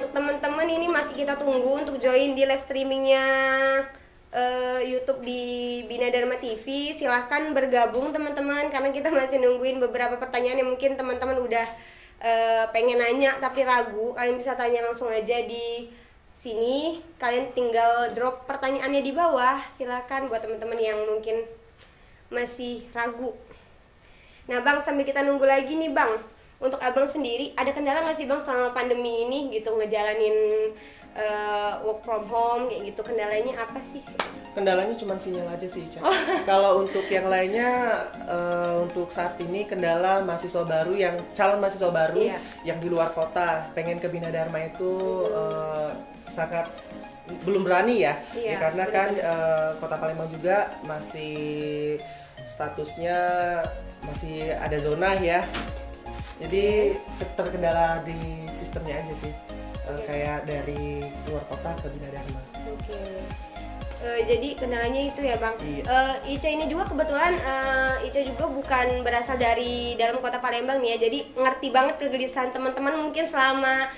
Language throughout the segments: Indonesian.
untuk teman-teman ini masih kita tunggu untuk join di live streamingnya YouTube di Bina Dharma TV. Silahkan bergabung teman-teman, karena kita masih nungguin beberapa pertanyaan yang mungkin teman-teman udah pengen nanya tapi ragu. Kalian bisa tanya langsung aja di sini. Kalian tinggal drop pertanyaannya di bawah. Silahkan buat teman-teman yang mungkin masih ragu. Nah Bang, sambil kita nunggu lagi nih Bang, untuk Abang sendiri ada kendala nggak sih Bang selama pandemi ini gitu ngejalanin work from home kayak gitu? Kendalanya apa sih? Kendalanya cuma sinyal aja sih, Ica. Kalau untuk yang lainnya, untuk saat ini kendala mahasiswa baru calon mahasiswa baru yang di luar kota pengen ke Bina Dharma itu sangat belum berani ya, karena kan Kota Palembang juga masih statusnya masih ada zona ya. Jadi terkendala di sistemnya aja sih. Kayak dari luar kota ke Bina Dharma. Jadi kendalanya itu ya Bang. Ica ini juga kebetulan Ica juga bukan berasal dari dalam kota Palembang nih ya. Jadi ngerti banget kegelisahan teman-teman mungkin selama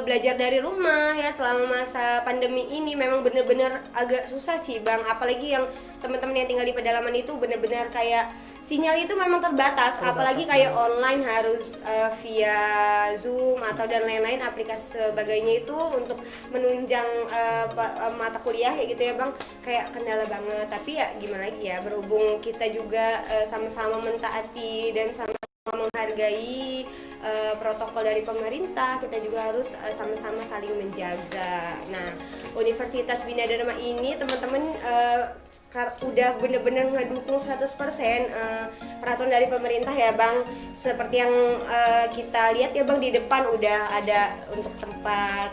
belajar dari rumah ya, selama masa pandemi ini memang bener-bener agak susah sih Bang. Apalagi yang teman-teman yang tinggal di pedalaman itu bener-bener kayak sinyal itu memang terbatas, apalagi kayak online harus via Zoom atau dan lain-lain aplikasi sebagainya itu untuk menunjang mata kuliah kayak gitu ya Bang, kayak kendala banget. Tapi ya gimana lagi ya, berhubung kita juga sama-sama mentaati dan sama-sama menghargai protokol dari pemerintah, kita juga harus sama-sama saling menjaga. Nah, Universitas Bina Dharma ini teman-teman udah bener-bener ngedukung 100% peraturan dari pemerintah ya Bang. Seperti yang kita lihat ya Bang, di depan udah ada untuk tempat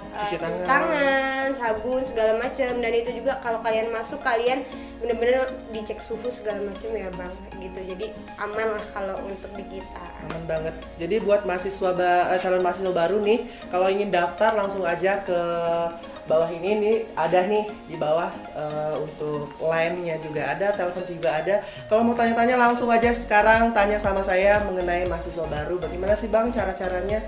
tangan, sabun segala macam, dan itu juga kalau kalian masuk kalian bener-bener dicek suhu segala macam ya Bang gitu. Jadi aman lah kalau untuk di kita. Aman banget. Jadi buat calon mahasiswa baru nih, kalau ingin daftar langsung aja ke bawah ini nih, ada nih di bawah untuk line-nya juga ada, telepon juga ada. Kalau mau tanya-tanya langsung aja sekarang tanya sama saya mengenai mahasiswa baru. Bagaimana sih Bang cara-caranya?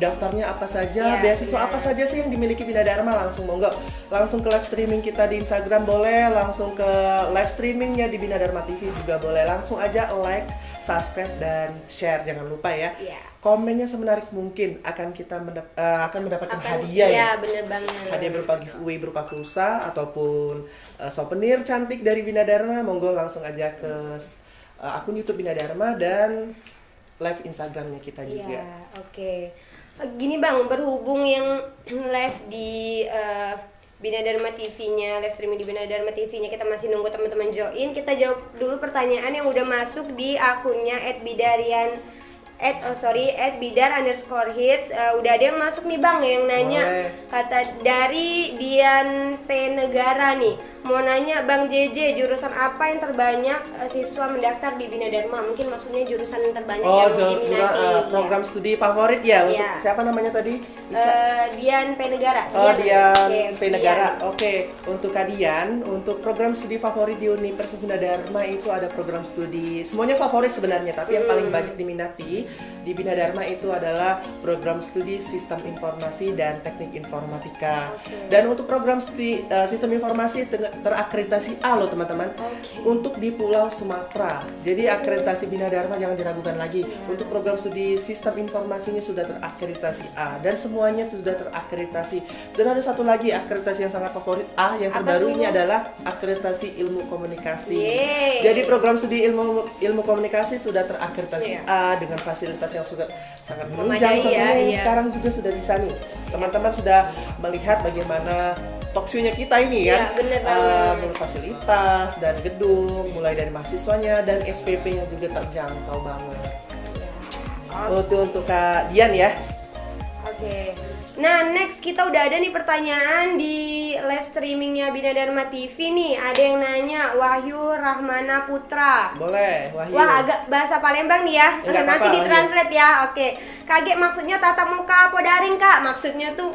Daftarnya apa saja? Beasiswa apa saja sih yang dimiliki Bina Dharma? Langsung monggo. Langsung ke live streaming kita di Instagram boleh, langsung ke live streamingnya di Bina Dharma TV juga boleh. Langsung aja like, subscribe dan share, jangan lupa ya. Komennya semenarik mungkin akan kita mendapatkan hadiah ya. Bener banget. Hadiah berupa giveaway berupa pulsa ataupun souvenir cantik dari Bina Dharma. Monggo langsung aja ke akun YouTube Bina Dharma dan live Instagramnya kita juga. Gini Bang, berhubung yang live di Bina Dharma TV-nya, live streaming di Bina Dharma TV-nya kita masih nunggu teman-teman join. Kita jawab dulu pertanyaan yang udah masuk di akunnya @bidar_hits. Udah ada yang masuk nih Bang yang nanya. Kata dari Dian P Negara nih, mau nanya Bang JJ, jurusan apa yang terbanyak siswa mendaftar di Bina Dharma? Mungkin maksudnya jurusan yang terbanyak yang diminati. Program studi favorit ya. Untuk siapa namanya tadi? Dian P Negara. Dian P Negara. Untuk Dian, untuk program studi favorit di Universitas Bina Dharma itu ada program studi, semuanya favorit sebenarnya, tapi yang paling banyak diminati di Bina Dharma itu adalah program studi Sistem Informasi dan Teknik Informatika. Dan untuk program studi Sistem Informasi terakreditasi A loh teman-teman. Untuk di Pulau Sumatera. Jadi akreditasi Bina Dharma jangan diragukan lagi. Untuk program studi Sistem Informasinya sudah terakreditasi A dan semuanya sudah terakreditasi. Dan ada satu lagi akreditasi yang sangat favorit A yang terbaru ini adalah akreditasi Ilmu Komunikasi. Jadi program studi ilmu komunikasi sudah terakreditasi A dengan fasilitas yang sudah sangat menunjang. Contohnya yang sekarang juga sudah bisa nih. Teman-teman sudah melihat bagaimana talkshow-nya kita ini kan, mulai fasilitas dan gedung, mulai dari mahasiswanya dan SPP-nya juga terjangkau banget. Untuk Kak Dian ya. Nah, next kita udah ada nih pertanyaan di live streamingnya Bina Dharma TV nih. Ada yang nanya, Wahyu Rahmana Putra. Boleh, Wahyu. Wah, agak bahasa Palembang nih ya. Nanti ditranslate ya. kaget maksudnya tatap muka apa daring Kak? Maksudnya tuh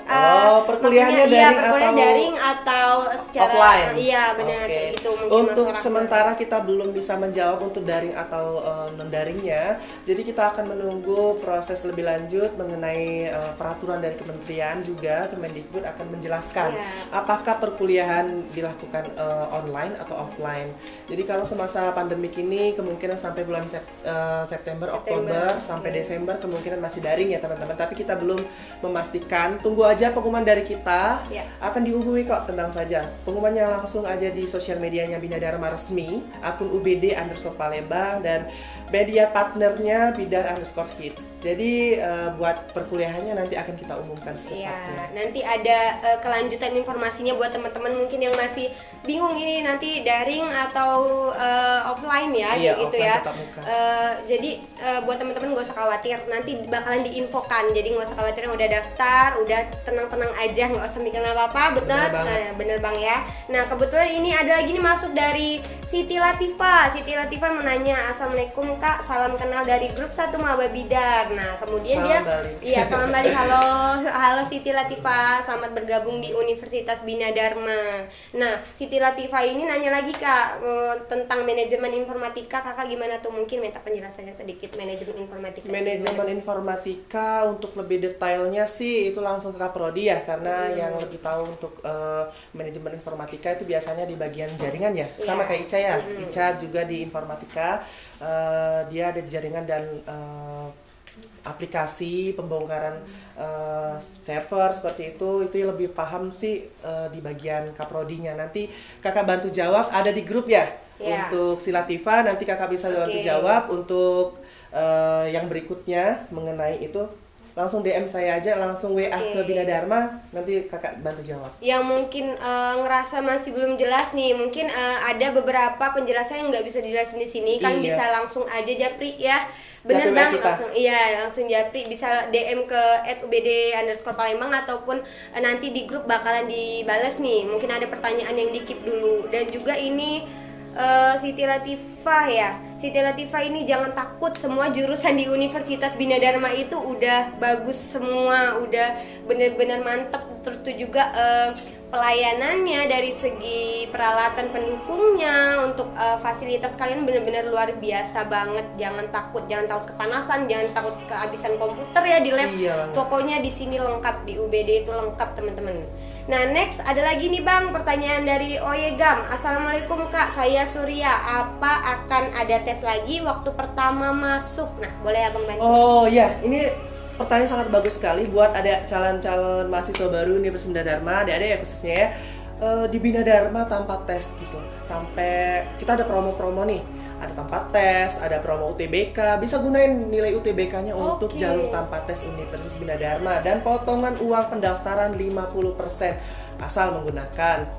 perkuliahannya daring atau secara offline? Iya benar kayak gitu. Untuk sementara kita belum bisa menjawab untuk daring atau non-daringnya. Jadi kita akan menunggu proses lebih lanjut mengenai peraturan dari kementerian juga. Kemendikbud akan menjelaskan apakah perkuliahan dilakukan online atau offline. Jadi kalau semasa pandemik ini kemungkinan sampai bulan September, Oktober sampai Desember kemungkinan masih daring ya teman-teman. Tapi kita belum memastikan. Tunggu aja pengumuman dari kita. Akan dihubungi kok, tenang saja. Pengumumannya langsung aja di sosial medianya Bina Dharma resmi, akun UBD_Palembang dan media partnernya Bidar_Kids. Jadi buat perkuliahannya nanti akan kita umumkan secepatnya. Nanti ada kelanjutan informasinya buat teman-teman mungkin yang masih bingung ini nanti daring atau offline ya, gitu ya. Jadi buat teman-teman nggak usah khawatir, nanti bakalan diinfokan. Jadi nggak usah khawatir, udah daftar, udah tenang-tenang aja, nggak usah mikir apa-apa, bener. Bener bang ya. Nah kebetulan ini ada lagi nih masuk dari Siti Latifa. Siti Latifa menanya, Assalamualaikum Kak, salam kenal dari grup 1 Maba Bidar. Nah kemudian salam balik. Halo Siti Latifa, selamat bergabung di Universitas Bina Dharma. Nah Siti Latifa ini nanya lagi Kak tentang manajemen informatika. Kakak gimana tuh, mungkin minta penjelasannya sedikit manajemen informatika. Manajemen informatika untuk lebih detailnya sih itu langsung ke Kaprodi ya, karena yang lebih tahu untuk manajemen informatika itu biasanya di bagian jaringan ya, sama kayak Ica ya. Ica juga di informatika, dia ada di jaringan dan aplikasi pembongkaran server seperti itu yang lebih paham sih di bagian Kaprodinya. Nanti kakak bantu jawab, ada di grup ya. Untuk si Latifa nanti kakak bisa bantu jawab. Untuk yang berikutnya mengenai itu langsung DM saya aja, langsung WA ke Bina Dharma, nanti kakak bantu jawab. Yang mungkin ngerasa masih belum jelas nih, mungkin ada beberapa penjelasan yang nggak bisa dijelasin di sini, kan bisa langsung aja japri ya. Bener bang, langsung japri, bisa DM ke @ubd_Palembang ataupun nanti di grup bakalan dibales nih. Mungkin ada pertanyaan yang di-keep dulu. Dan juga ini Siti Latifah ya. Siti Latifah ini jangan takut, semua jurusan di Universitas Bina Dharma itu udah bagus semua, udah bener-bener mantep. Terus tuh juga pelayanannya dari segi peralatan pendukungnya untuk fasilitas kalian bener-bener luar biasa banget. Jangan takut kepanasan, jangan takut kehabisan komputer ya di lab. Pokoknya di sini lengkap, di UBD itu lengkap teman-teman. Nah next ada lagi nih bang, pertanyaan dari Oyegam. Assalamualaikum Kak, saya Surya. Apa akan ada tes lagi waktu pertama masuk? Nah boleh abang bantu? Oh ya, ini pertanyaan sangat bagus sekali buat ada calon-calon mahasiswa baru Universitas Bina Dharma, adik-adik ya khususnya ya. Di Bina Dharma tanpa tes gitu. Sampai kita ada promo-promo nih. Ada tanpa tes, ada promo UTBK, bisa gunain nilai UTBK-nya untuk jalur tanpa tes Universitas Bina Dharma, dan potongan uang pendaftaran 50% asal menggunakan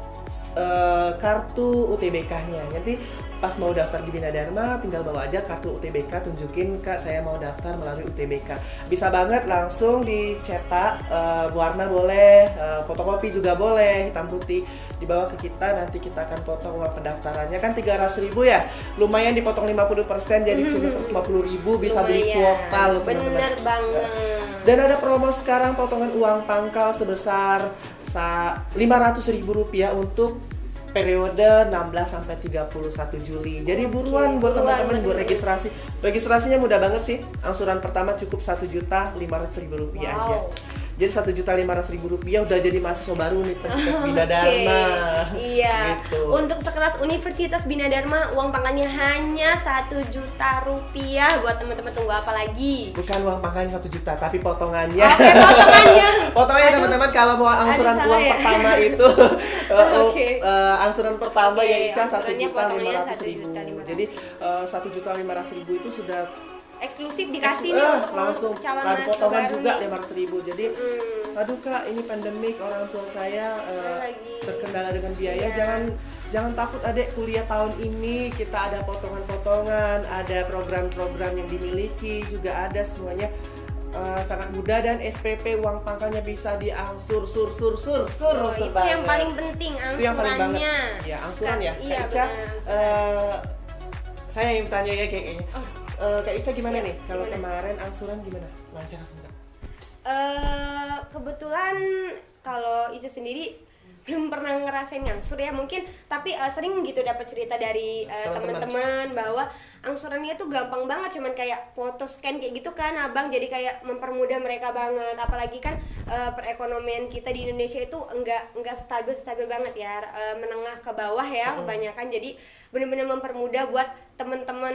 kartu UTBK-nya. Nanti pas mau daftar di Bina Dharma tinggal bawa aja kartu UTBK, tunjukin Kak saya mau daftar melalui UTBK. Bisa banget langsung dicetak, warna boleh, fotokopi juga boleh, hitam putih, dibawa ke kita, nanti kita akan potong uang pendaftarannya. Kan 300.000 ya, lumayan dipotong 50% jadi cuma 150.000, bisa beli kuota loh teman-teman. Bener banget. Dan ada promo sekarang potongan uang pangkal sebesar Rp500.000 untuk periode 16 sampai 31 Juli. Jadi buruan buat teman-teman buat registrasi. Registrasinya mudah banget sih. Angsuran pertama cukup Rp1.500.000 aja. Jadi Rp1.500.000 udah jadi mahasiswa baru Universitas Bina Dharma. Iya. Gitu. Untuk sekelas Universitas Bina Dharma uang pangkalnya hanya Rp1.000.000. Buat teman-teman tunggu apa lagi? Bukan uang pangkalnya 1 juta, tapi potongannya. Potongannya. Potongannya teman-teman kalau mau angsuran uang pertama itu angsuran pertama ya Ica Rp1.500.000. Jadi Rp1.500.000 itu sudah eksklusif dikasih nih untuk langsung calon potongan baru juga nih. Rp500.000. Jadi aduh Kak, ini pandemik, orang tua saya terkendala dengan biaya. Jangan takut adek, kuliah tahun ini kita ada potongan-potongan, ada program-program yang dimiliki juga ada semuanya. Sangat mudah, dan SPP uang pangkalnya bisa diangsur itu yang paling penting, angsurannya. Itu yang paling banget. Ya, angsuran ya. Iya, Kak Ica, saya yang tanya ya kayaknya. Kak Ica gimana nih? Kalau kemarin angsuran gimana? Lancar apa enggak? Kebetulan kalau Ica sendiri belum pernah ngerasain ngangsur ya mungkin, tapi sering gitu dapat cerita dari teman-teman bahwa angsurannya tuh gampang banget, cuman kayak foto scan kayak gitu kan abang, jadi kayak mempermudah mereka banget. Apalagi kan perekonomian kita di Indonesia itu enggak stabil banget ya, menengah ke bawah ya kebanyakan, jadi benar-benar mempermudah buat teman-teman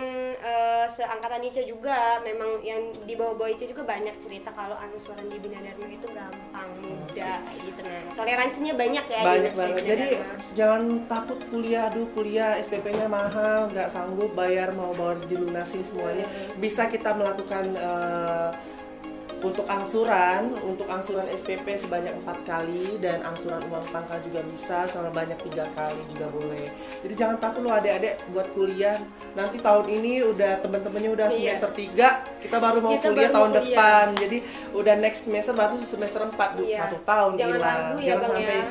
seangkatan Ica juga. Memang yang di bawah-bawah Ica juga banyak cerita kalau angsuran di Bina Dharma itu gampang, mudah gitu. Nah, toleransinya banyak ya. Banyak banget. Jadi jangan takut kuliah, kuliah SPP-nya mahal, nggak sanggup bayar, mau bawa dilunasin semuanya. Bisa kita melakukan untuk angsuran SPP sebanyak 4 kali, dan angsuran uang pangkal juga bisa sama banyak 3 kali juga boleh. Jadi jangan takut loh adik-adik buat kuliah. Nanti tahun ini udah teman-temannya udah semester 3, kita baru mau kuliah tahun depan. Jadi udah next semester baru semester 4, 1 tahun hilang. Jangan sampai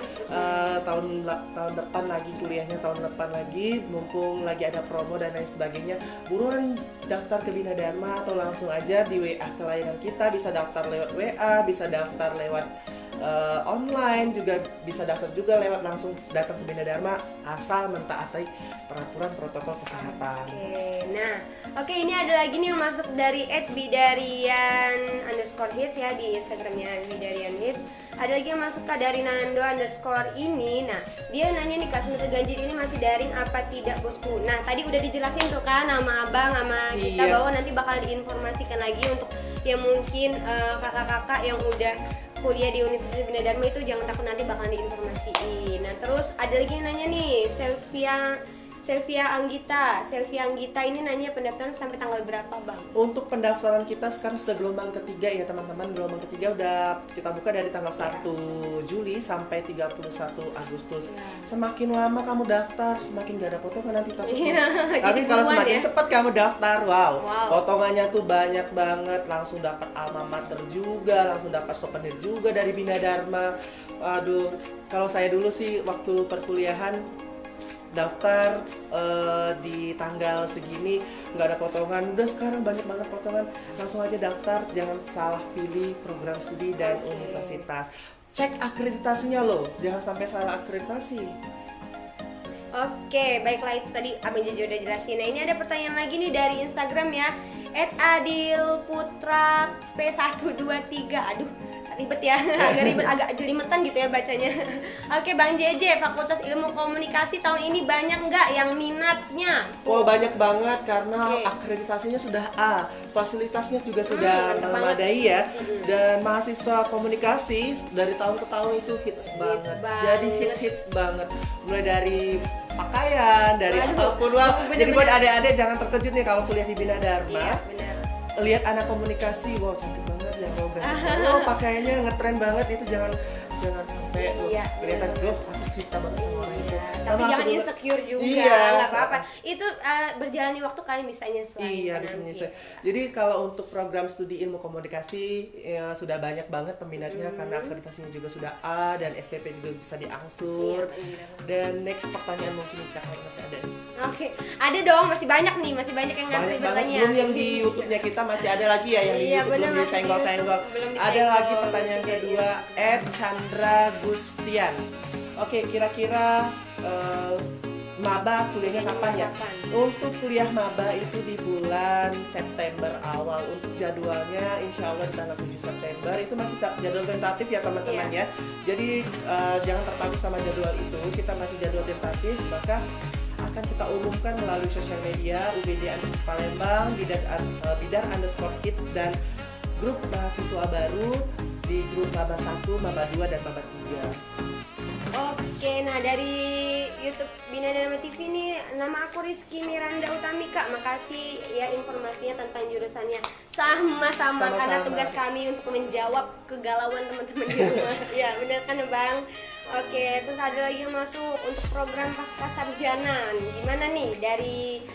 tahun depan lagi kuliahnya, tahun depan lagi mumpung lagi ada promo dan lain sebagainya. Buruan daftar ke Bina Dharma atau langsung aja di WA ke layanan kita, bisa daftar lewat WA, bisa daftar lewat online, juga bisa daftar juga lewat langsung datang ke Bina Dharma asal mentaati peraturan protokol kesehatan. Oke, ini ada lagi nih yang masuk dari @bidarian_hits ya di Instagramnya @bidarian_hits. Ada lagi yang masuk dari Nando_ ini. Nah, dia nanya nih, Kak, semester ganjil ini masih daring apa tidak, bosku? Nah, tadi udah dijelasin tuh kan sama abang sama kita bahwa nanti bakal diinformasikan lagi untuk yang mungkin kakak-kakak yang udah kuliah di Universitas Bina Dharma itu jangan takut, nanti bakal diinformasiin. Nah, terus ada lagi yang nanya nih, Selvia Anggita ini nanya pendaftaran sampai tanggal berapa, Bang? Untuk pendaftaran kita sekarang sudah gelombang ketiga ya teman-teman. Gelombang ketiga udah kita buka dari tanggal 1 Juli sampai 31 Agustus. Semakin lama kamu daftar, semakin gak ada potongan nanti tapi kalau semakin cepat kamu daftar, potongannya tuh banyak banget. Langsung dapat alma mater juga, langsung dapat souvenir juga dari Bina Dharma. Aduh, kalau saya dulu sih waktu perkuliahan daftar di tanggal segini nggak ada potongan, udah sekarang banyak banget potongan. Langsung aja daftar, jangan salah pilih program studi dan universitas. Cek akreditasinya loh, jangan sampai salah akreditasi. Oke, baiklah, itu tadi Abang Jojo udah jelasin. Nah, ini ada pertanyaan lagi nih dari Instagram ya, @adilputra p123. Aduh, ribet ya, agak jelimetan gitu ya bacanya. Oke, Bang JJ, Fakultas Ilmu Komunikasi tahun ini banyak nggak yang minatnya? Wow, banyak banget karena akreditasinya sudah A, fasilitasnya juga sudah memadai ya. Dan mahasiswa komunikasi dari tahun ke tahun itu hits banget. Jadi hits banget. Mulai dari pakaian, dari apapun. Jadi buat adik-adik jangan terkejut nih kalau kuliah di Bina Dharma. Lihat anak komunikasi, wow cantik banget ya, pakaiannya ngetren banget, itu jangan sampai kelihatan aku cinta banget sama orang itu. Tapi jangan insecure juga, nggak apa-apa. Itu berjalannya waktu kalian bisa nyesuaiin. Iya, bisa menyesuaikan. Jadi kalau untuk program studi ilmu komunikasi ya, sudah banyak banget peminatnya karena akreditasinya juga sudah A dan SPP juga bisa diangsur. Dan next pertanyaan mungkin Cak masih ada nih. Oke, ada dong, masih banyak yang ngantri bertanya. Belum yang di YouTube-nya kita masih ada lagi ya yang di YouTube belum disenggol-senggol. Ada lagi pertanyaan kedua @Chandra Gustian. Oke, kira-kira maba kuliahnya kapan ya? Untuk kuliah maba itu di bulan September awal. Untuk jadwalnya insya Allah di tanggal 7 September. Itu masih jadwal tentatif ya teman-teman ya. Jadi jangan terpaku sama jadwal itu. Kita masih jadwal tentatif, maka akan kita umumkan melalui sosial media UBD Palembang, bidar_hits dan grup mahasiswa baru di grup maba 1, maba 2 dan maba 3. Oke, nah dari YouTube Bina Dharma TV ini nama aku Rizky Miranda Utamika. Makasih ya informasinya tentang jurusannya. Sama-sama karena tugas kami untuk menjawab kegalauan teman-teman di rumah. Ya, benar kan, Bang? Oke, terus ada lagi yang masuk untuk program pasca sarjana. Gimana nih dari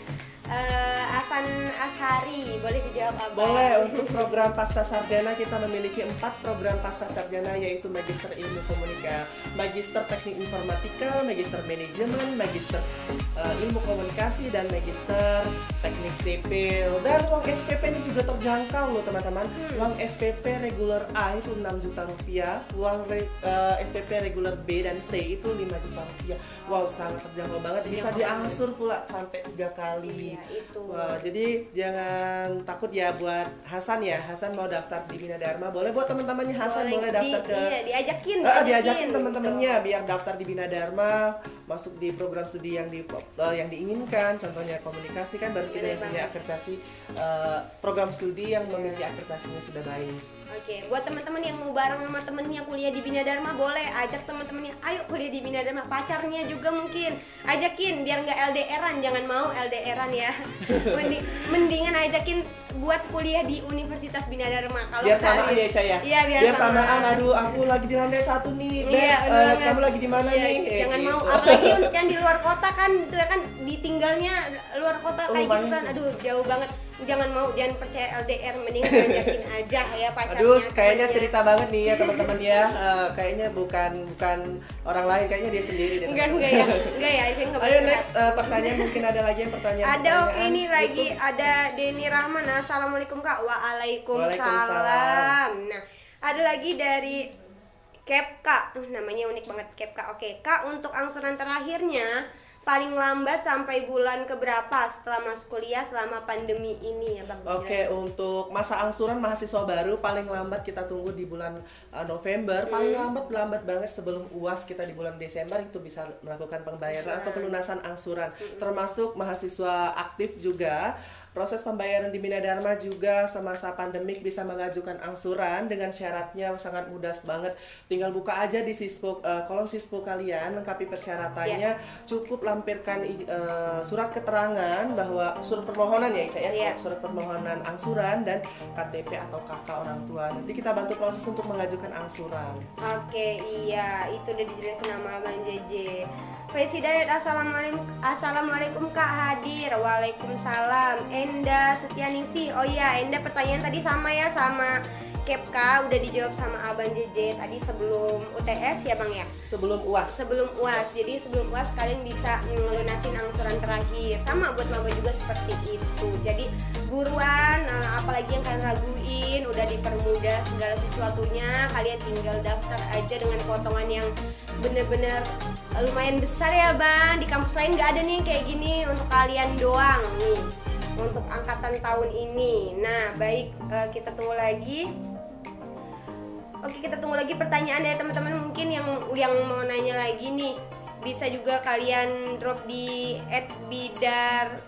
Hasan Ashari, boleh dijawab Abang? Boleh. Untuk program pasca sarjana kita memiliki 4 program pasca sarjana, yaitu Magister Ilmu Komunikasi, Magister Teknik Informatika, Magister Manajemen, Magister Ilmu Komunikasi, dan Magister Teknik Sipil. Dan uang SPP ini juga terjangkau loh teman-teman. Uang SPP reguler A itu 6 juta rupiah, uang SPP reguler B dan C itu 5 juta rupiah. Wow, sangat terjangkau banget. Bisa diangsur pula sampai 3 kali. Iya, itu. Wah, jadi jangan takut ya buat Hasan ya. Hasan mau daftar di Bina Dharma, boleh buat teman-temannya Hasan boleh daftar ke iya, diajakin teman-temannya biar daftar di Bina Dharma, masuk di program studi yang diinginkan. Contohnya komunikasi kan baru kita yang punya akreditasi, program studi yang memiliki akreditasinya sudah baik. Oke, buat teman-teman yang mau bareng sama temennya kuliah di Bina Dharma, boleh ajak teman-temannya, ayo kuliah di Bina Dharma. Pacarnya juga mungkin ajakin biar nggak LDRan, jangan mau LDRan ya. Mendingan ajakin buat kuliah di Universitas Bina Dharma. Kalau biar samaan ya Ca ya. Iya, biar samaan. Aduh, aku lagi di lantai 1 nih. Iya, kamu lagi di mana nih? Jangan gitu. mau, apalagi untuk yang di luar kota kan, itu kan ditinggalnya luar kota kayak gitu kan. Aduh, jauh banget. Jangan mau, jangan percaya LDR, mending ajakin aja ya pacarnya. Aduh, kayaknya cerita banget nih ya teman-teman ya. Kayaknya bukan orang lain, kayaknya dia sendiri deh. Enggak ya, saya enggak. Ayo next pertanyaan, mungkin ada lagi yang pertanyaan. Ada, oke, ini lagi ada Denny Rahman. Assalamualaikum Kak. Waalaikumsalam. Nah, ada lagi dari Kepka. Namanya unik banget, Kepka. Oke, Kak, untuk angsuran terakhirnya paling lambat sampai bulan keberapa setelah masuk kuliah selama pandemi ini ya Bang? Oke, untuk masa angsuran mahasiswa baru paling lambat kita tunggu di bulan November. Paling lambat banget sebelum UAS kita di bulan Desember itu bisa melakukan pembayaran atau pelunasan angsuran. Termasuk mahasiswa aktif juga. Proses pembayaran di Bina Dharma juga semasa pandemik bisa mengajukan angsuran dengan syaratnya sangat mudah banget. Tinggal buka aja di Sispo, kolom Sispo kalian, lengkapi persyaratannya. Cukup lampirkan surat keterangan bahwa surat permohonan ya Ica ya, surat permohonan angsuran dan KTP atau KK orang tua. Nanti kita bantu proses untuk mengajukan angsuran. Oke, iya, itu udah dijelasin sama Bang JJ. Hidayat, assalamualaikum Kak hadir. Waalaikumsalam. Enda Setianingsih. Oh iya, Enda pertanyaan tadi sama ya sama Kepka, udah dijawab sama Abang JJ tadi sebelum UTS ya Bang ya? Sebelum UAS. Sebelum UAS. Jadi sebelum UAS kalian bisa ngelunasin angsuran terakhir. Sama buat maba juga seperti itu. Jadi buruan, apalagi yang kalian raguin, udah dipermudah segala sesuatunya. Kalian tinggal daftar aja dengan potongan yang bener-bener lumayan besar ya Bang. Di kampus lain nggak ada nih kayak gini, untuk kalian doang nih, untuk angkatan tahun ini. Nah baik, kita tunggu lagi. Oke, kita tunggu lagi pertanyaan dari teman-teman mungkin yang mau nanya lagi nih. Bisa juga kalian drop di @bidar_hits.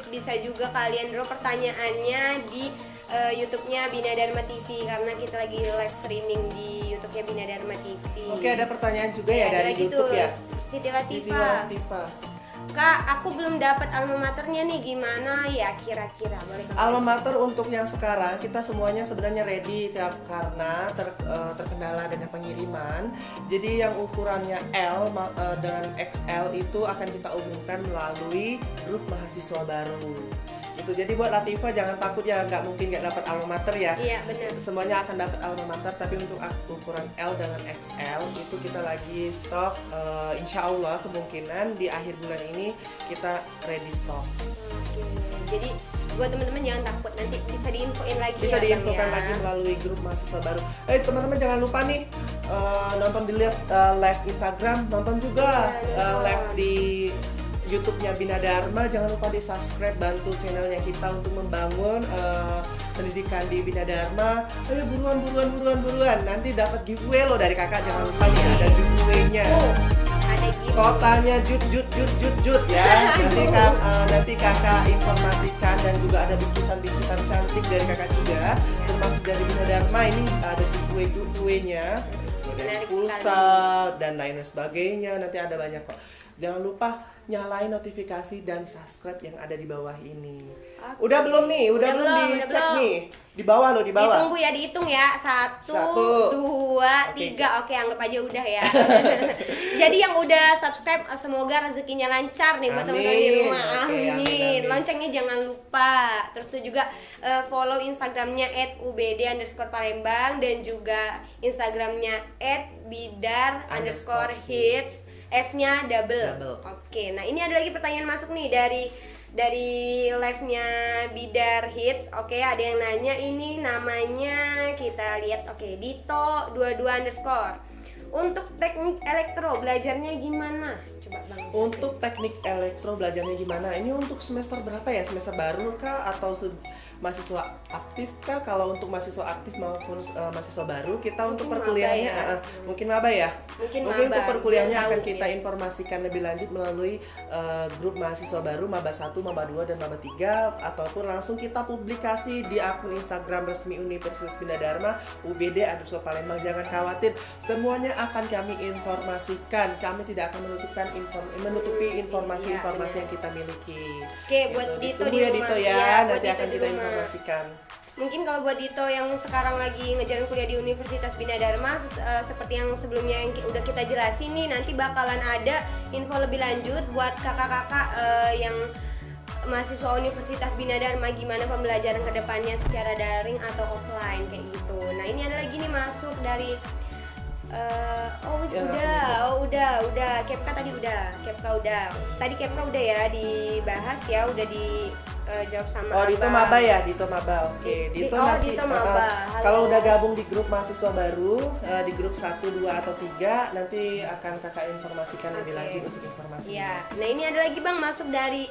Bisa juga kalian drop pertanyaannya di YouTube-nya Bina Dharma TV, karena kita lagi live streaming di YouTube-nya Bina Dharma TV. Oke, ada pertanyaan juga ya dari YouTube ya. Siti Latifah. Kak, aku belum dapat alma maternya nih, gimana ya kira-kira? Boleh alma mater untuk yang sekarang kita semuanya sebenarnya ready karena terkendala dengan pengiriman. Jadi yang ukurannya L dan XL itu akan kita umumkan melalui grup mahasiswa baru. Itu jadi buat Latifah jangan takut ya, nggak mungkin nggak dapat alma mater ya. Iya benar. Semuanya akan dapat alma mater, tapi untuk ukuran L dengan XL itu kita lagi stok. Insya Allah kemungkinan di akhir bulan ini kita ready stok. Oke. Jadi buat teman-teman jangan takut, nanti bisa diinfoin lagi. Bisa ya, diinfokan ya. lagi melalui grup mahasiswa baru. Teman-teman jangan lupa nih nonton di live Instagram, nonton juga live di YouTube-nya Bina Dharma. Jangan lupa di subscribe, bantu channelnya kita untuk membangun pendidikan di Bina Dharma. Ayo buruan, nanti dapat giveaway loh dari kakak. Jangan lupa nih ada giveaway-nya. Ada giveaway. Kotanya jut ya. Nanti kakak informasikan, dan juga ada bingkisan cantik dari kakak juga, termasuk dari Bina Dharma. Ini ada giveaway-nya. Dari pulsa dan lain sebagainya, nanti ada banyak kok. Jangan lupa nyalain notifikasi dan subscribe yang ada di bawah ini. Oke. Udah belum nih? Udah belum dicek nih? Di bawah loh, di bawah. Ditunggu ya, dihitung ya. 1, 2, 3. Oke, anggap aja udah ya. Jadi yang udah subscribe, semoga rezekinya lancar nih buat teman-teman di rumah. Amin. Loncengnya jangan lupa. Terus tuh juga follow Instagramnya @ubd_palembang dan juga Instagramnya @bidar_hits. S-nya double. Oke, nah ini ada lagi pertanyaan masuk nih dari live-nya Bidar Hits. Oke, ada yang nanya, ini namanya kita lihat. Oke, Dito 22_. Untuk teknik elektro belajarnya gimana? Coba Bang. Untuk teknik elektro belajarnya gimana? Ini untuk semester berapa ya? Semester baru kah atau mahasiswa aktif kah? Kalau untuk mahasiswa aktif maupun mahasiswa baru, kita mungkin untuk perkuliahannya mungkin maba ya. Mungkin untuk perkuliahannya akan kita informasikan lebih lanjut melalui grup mahasiswa baru maba 1, maba 2 dan maba 3, ataupun langsung kita publikasi di akun Instagram resmi Universitas Bina Dharma UBD_Palembang. Jangan khawatir, semuanya akan kami informasikan. Kami tidak akan menutupi informasi-informasi yang kita miliki. Oke, buat Dito di rumah, Dito ya, nanti akan kita informasikan. Mungkin kalau buat Dito yang sekarang lagi ngejalan kuliah di Universitas Bina Dharma, seperti yang sebelumnya yang udah kita jelasin nih, nanti bakalan ada info lebih lanjut buat kakak-kakak yang mahasiswa Universitas Bina Dharma, gimana pembelajaran kedepannya secara daring atau offline kayak gitu. Nah ini ada lagi nih masuk dari udah Kepka tadi udah. Tadi Kepka udah ya dibahas ya, udah dijawab sama Dito maba ya, Dito maba. Oke, Dito nanti kalau udah gabung di grup mahasiswa baru di grup 1, 2 atau 3 nanti akan kakak informasikan lebih lanjut untuk informasinya. Ya. Nah, ini ada lagi Bang masuk dari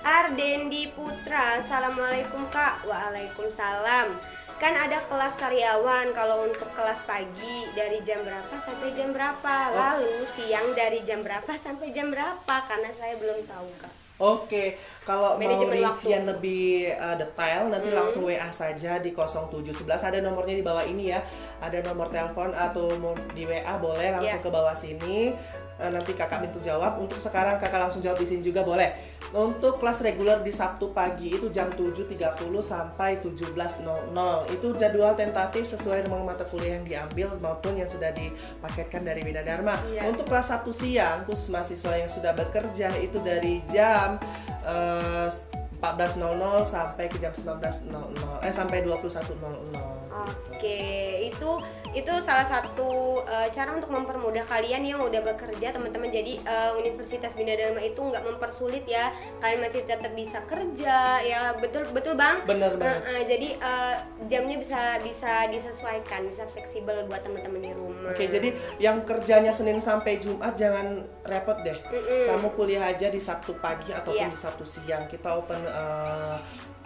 Ardendi Putra. Assalamualaikum Kak. Waalaikumsalam. Kan ada kelas karyawan, kalau untuk kelas pagi dari jam berapa sampai jam berapa, lalu siang dari jam berapa sampai jam berapa, karena saya belum tahu Kak. Oke, kalau mau rincian lebih detail nanti langsung WA saja di 0711, ada nomornya di bawah ini ya, ada nomor telepon atau di WA boleh langsung ke bawah sini. Nanti kakak minta jawab. Untuk sekarang kakak langsung jawab di sini juga boleh. Untuk kelas reguler di Sabtu pagi itu jam 7.30 sampai 17.00. Itu jadwal tentatif sesuai dengan mata kuliah yang diambil maupun yang sudah dipaketkan dari Bina Dharma. Untuk kelas Sabtu siang khusus mahasiswa yang sudah bekerja itu dari jam 14.00 sampai ke jam 19.00 sampai 21.00. Oke, itu salah satu cara untuk mempermudah kalian yang udah bekerja teman-teman. Jadi Universitas Bina Dharma itu nggak mempersulit ya, kalian masih tetap bisa kerja ya, betul Bang. Benar. Jadi jamnya bisa disesuaikan, bisa fleksibel buat teman-teman di rumah. Oke, jadi yang kerjanya Senin sampai Jumat jangan repot deh. Kamu kuliah aja di Sabtu pagi ataupun di Sabtu siang. Kita open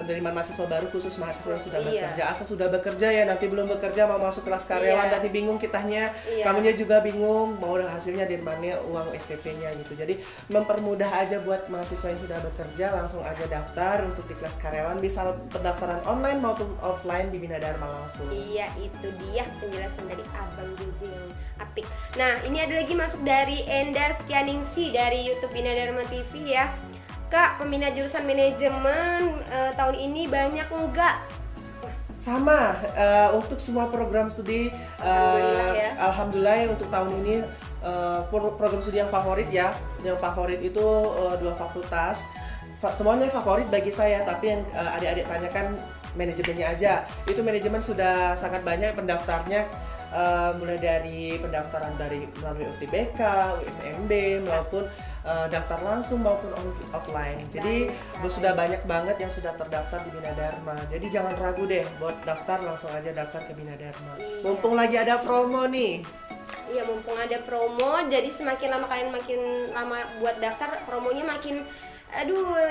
penerimaan mahasiswa baru khusus mahasiswa yang sudah bekerja. Asal sudah bekerja ya, nanti belum bekerja mau masuk kelas karyawan nanti bingung kitanya, kamunya juga bingung mau hasilnya dari mana uang SPP-nya gitu. Jadi mempermudah aja buat mahasiswa yang sudah bekerja, langsung aja daftar untuk di kelas karyawan, bisa pendaftaran online maupun offline di Bina Dharma langsung. Iya, itu dia penjelasan dari Abang Jiji yang apik. Nah, ini ada lagi masuk dari Enda Sekianingsi dari YouTube Bina Dharma TV ya. Kak, peminat jurusan manajemen tahun ini banyak enggak? Sama, untuk semua program studi Alhamdulillah untuk tahun ini program studi yang favorit ya. Yang favorit itu 2 fakultas. Semuanya favorit bagi saya, tapi yang adik-adik tanyakan manajemennya aja. Itu manajemen sudah sangat banyak pendaftarnya, mulai dari pendaftaran melalui UTBK, USMB maupun daftar langsung maupun offline. Jadi sudah banyak banget yang sudah terdaftar di Bina Dharma. Jadi jangan ragu deh buat daftar, langsung aja daftar ke Bina Dharma. Mumpung lagi ada promo nih. Iya, mumpung ada promo, jadi semakin lama kalian makin lama buat daftar, promonya makin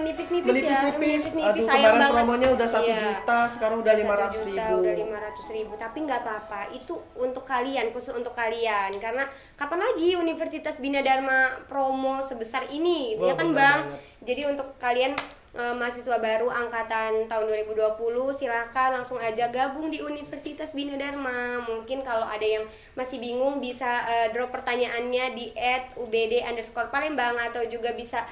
nipis-nipis ya. Aduh, kemarin promonya udah 1 juta, sekarang udah 500.000. Udah 500.000, tapi nggak apa-apa. Itu untuk kalian, khusus untuk kalian. Karena kapan lagi Universitas Bina Dharma promo sebesar ini, ya kan Bang? Banget. Jadi untuk kalian mahasiswa baru angkatan tahun 2020, silahkan langsung aja gabung di Universitas Bina Dharma. Mungkin kalau ada yang masih bingung bisa drop pertanyaannya di @ubd_palembang atau juga bisa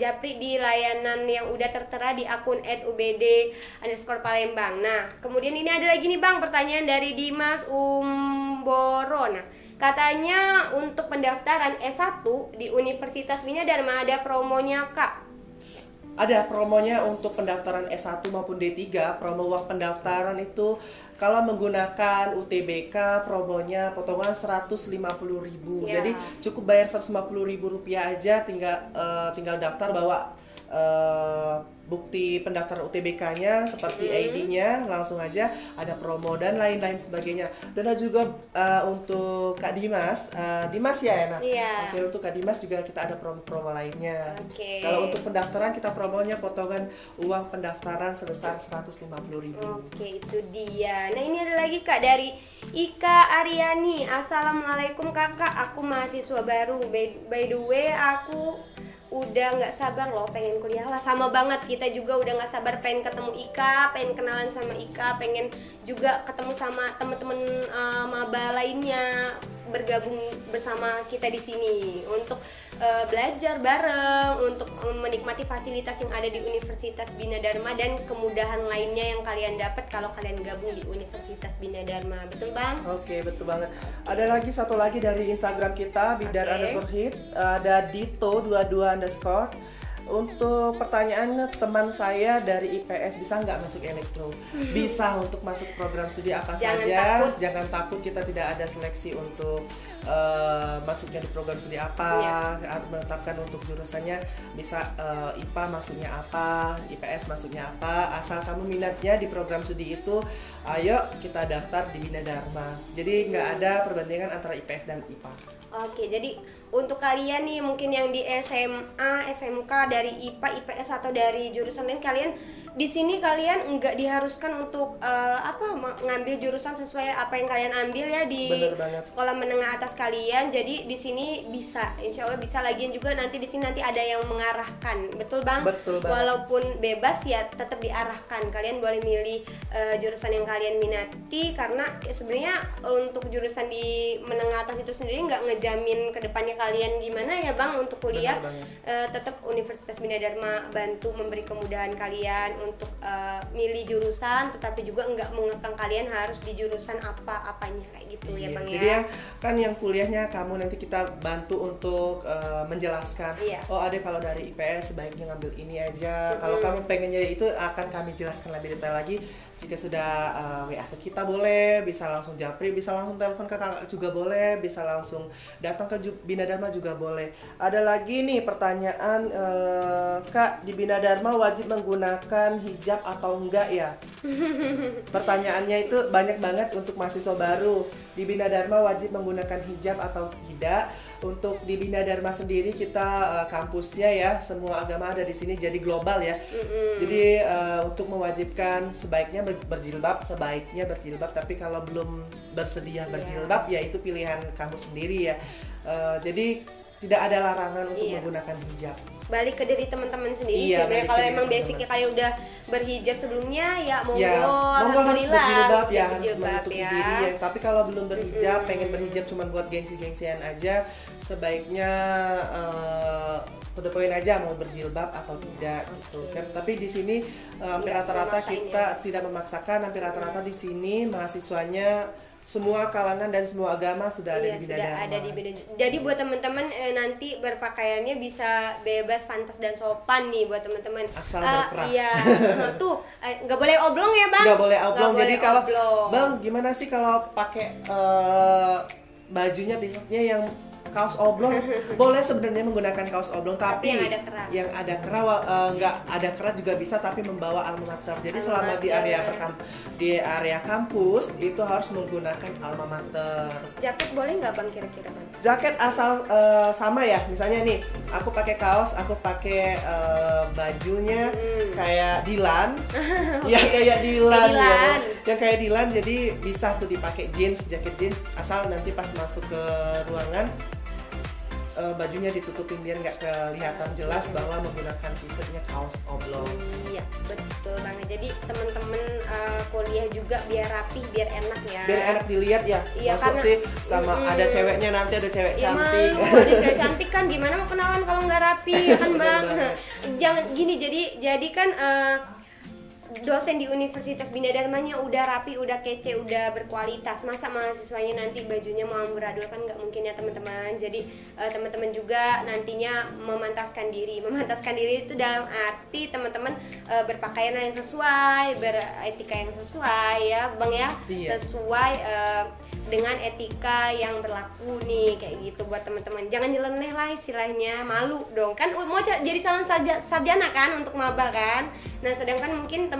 japri di layanan yang udah tertera di akun @ubd_palembang. Nah, kemudian ini ada lagi nih Bang, pertanyaan dari Dimas Umboro. Nah, katanya untuk pendaftaran S1 di Universitas Bina Dharma ada promonya Kak. Ada promonya untuk pendaftaran S1 maupun D3. Promo uang pendaftaran itu kalau menggunakan UTBK promonya potongan 150.000. Ya. Jadi cukup bayar 150.000 rupiah aja, tinggal daftar, bawa bukti pendaftaran UTBK-nya seperti ID-nya, langsung aja ada promo dan lain-lain sebagainya. Dan ada juga untuk Kak Dimas, Dimas ya enak. Iya. Oke, untuk Kak Dimas juga kita ada promo-promo lainnya. Oke. Kalau untuk pendaftaran kita promonya potongan uang pendaftaran sebesar 150.000. Oke, itu dia. Nah, ini ada lagi Kak dari Ika Aryani. Assalamualaikum Kakak, aku mahasiswa baru. By the way, aku udah nggak sabar loh pengen kuliah. Wah, sama banget, kita juga udah nggak sabar pengen ketemu Ika, pengen kenalan sama Ika, pengen juga ketemu sama temen-temen maba lainnya, bergabung bersama kita di sini untuk belajar bareng, untuk menikmati fasilitas yang ada di Universitas Bina Dharma dan kemudahan lainnya yang kalian dapat kalau kalian gabung di Universitas Bina Dharma. Betul Bang? Oke, betul banget. Ada lagi satu lagi dari Instagram kita, bidar_hits, ada Dito22_. Untuk pertanyaan teman saya dari IPS, bisa nggak masuk elektro? Bisa, untuk masuk program studi apa saja. Jangan takut, kita tidak ada seleksi untuk masuknya di program studi apa. Menetapkan untuk jurusannya, bisa IPA masuknya apa, IPS masuknya apa. Asal kamu minatnya di program studi itu, ayo kita daftar di Bina Dharma. Jadi nggak ada perbandingan antara IPS dan IPA. Oke, jadi untuk kalian nih mungkin yang di SMA, SMK dari IPA, IPS atau dari jurusan lain, kalian di sini kalian nggak diharuskan untuk ngambil jurusan sesuai apa yang kalian ambil ya di sekolah menengah atas kalian. Jadi di sini bisa, insya Allah bisa. Lagian juga nanti di sini nanti ada yang mengarahkan, betul Bang? Betul banget. Walaupun bebas ya tetap diarahkan. Kalian boleh milih jurusan yang kalian minati, karena sebenarnya untuk jurusan di menengah atas itu sendiri nggak ngejamin kedepannya kalian gimana ya Bang untuk kuliah. Tetap Universitas Bina Dharma bantu memberi kemudahan kalian untuk milih jurusan, tetapi juga nggak mengekang kalian harus di jurusan apa-apanya kayak gitu. Ya Bang. Jadi ya kan yang kuliahnya kamu, nanti kita bantu untuk menjelaskan. Oh, ada kalau dari IPS sebaiknya ngambil ini aja. Kalau kamu pengen jadi itu, akan kami jelaskan lebih detail lagi. Jika sudah WA ke kita boleh, bisa langsung japri, bisa langsung telepon ke kakak juga boleh, bisa langsung datang ke Bina Dharma juga boleh. Ada lagi nih pertanyaan, Kak, di Bina Dharma wajib menggunakan hijab atau enggak ya? Pertanyaannya itu banyak banget untuk mahasiswa baru. Di Bina Dharma wajib menggunakan hijab atau tidak? Untuk di Bina Dharma sendiri kita kampusnya ya, semua agama ada di sini, jadi global ya. Jadi untuk mewajibkan sebaiknya berjilbab, tapi kalau belum bersedia berjilbab ya itu pilihan kamu sendiri ya. Jadi tidak ada larangan untuk menggunakan hijab. Balik ke dari teman-teman sendiri sebenarnya. Kalau emang basicnya kalian udah berhijab sebelumnya ya monggo, monggo harus berjilbab ya, harus menutupi ya. diri ya. Tapi kalau belum berhijab, pengen berhijab cuma buat gengsi-gengsian aja, sebaiknya to the point aja, mau berjilbab atau tidak gitu kan. Tapi di sini hampir rata-rata kita tidak memaksakan, hampir rata-rata di sini mahasiswanya semua kalangan dan semua agama sudah ada di Bina Dharma. Jadi buat teman-teman nanti berpakaiannya bisa bebas, pantas dan sopan nih buat teman-teman. Asal berkerah. Iya, tuh nggak boleh oblong ya Bang? Nggak boleh oblong. Jadi kalau oblong. Bang, gimana sih kalau pakai bajunya, t-shirtnya yang kaos oblong? Boleh sebenarnya menggunakan kaos oblong, tapi yang ada kerah nggak ada kerah juga bisa, tapi membawa alma mater. Jadi selama di area kampus itu harus menggunakan alma mater. Jaket boleh nggak Bang kira-kira Bang? Jaket asal sama ya, misalnya nih aku pakai kaos, aku pakai bajunya kayak Dilan. Ya kayak Dilan ya, yang kayak Dilan, jadi bisa tuh dipakai jeans, jaket jeans, asal nanti pas masuk ke ruangan bajunya ditutupin biar nggak kelihatan jelas bahwa menggunakan t-shirtnya kaos oblong. Iya, betul banget. Jadi teman-teman kuliah juga biar rapih, biar enak ya. Biar enak dilihat ya. Iya, Masuk karena, sih sama ada ceweknya, nanti ada cewek ya cantik. malu, ada cewek cantik kan gimana mau kenalan kalau nggak rapi ya kan Bener Bang. banget. Jangan gini, jadi kan dosen di Universitas Bina Dharmanya udah rapi, udah kece, udah berkualitas. Masa mahasiswanya nanti bajunya mau amburadul, kan nggak mungkin ya teman-teman. Jadi teman-teman juga nantinya memantaskan diri. Memantaskan diri itu dalam arti teman-teman berpakaian yang sesuai, beretika yang sesuai ya Bang ya. Iya. Sesuai dengan etika yang berlaku nih, kayak gitu buat teman-teman. Jangan nyeleneh lah istilahnya, malu dong kan mau jadi calon sarjana kan untuk maba kan. Nah sedangkan mungkin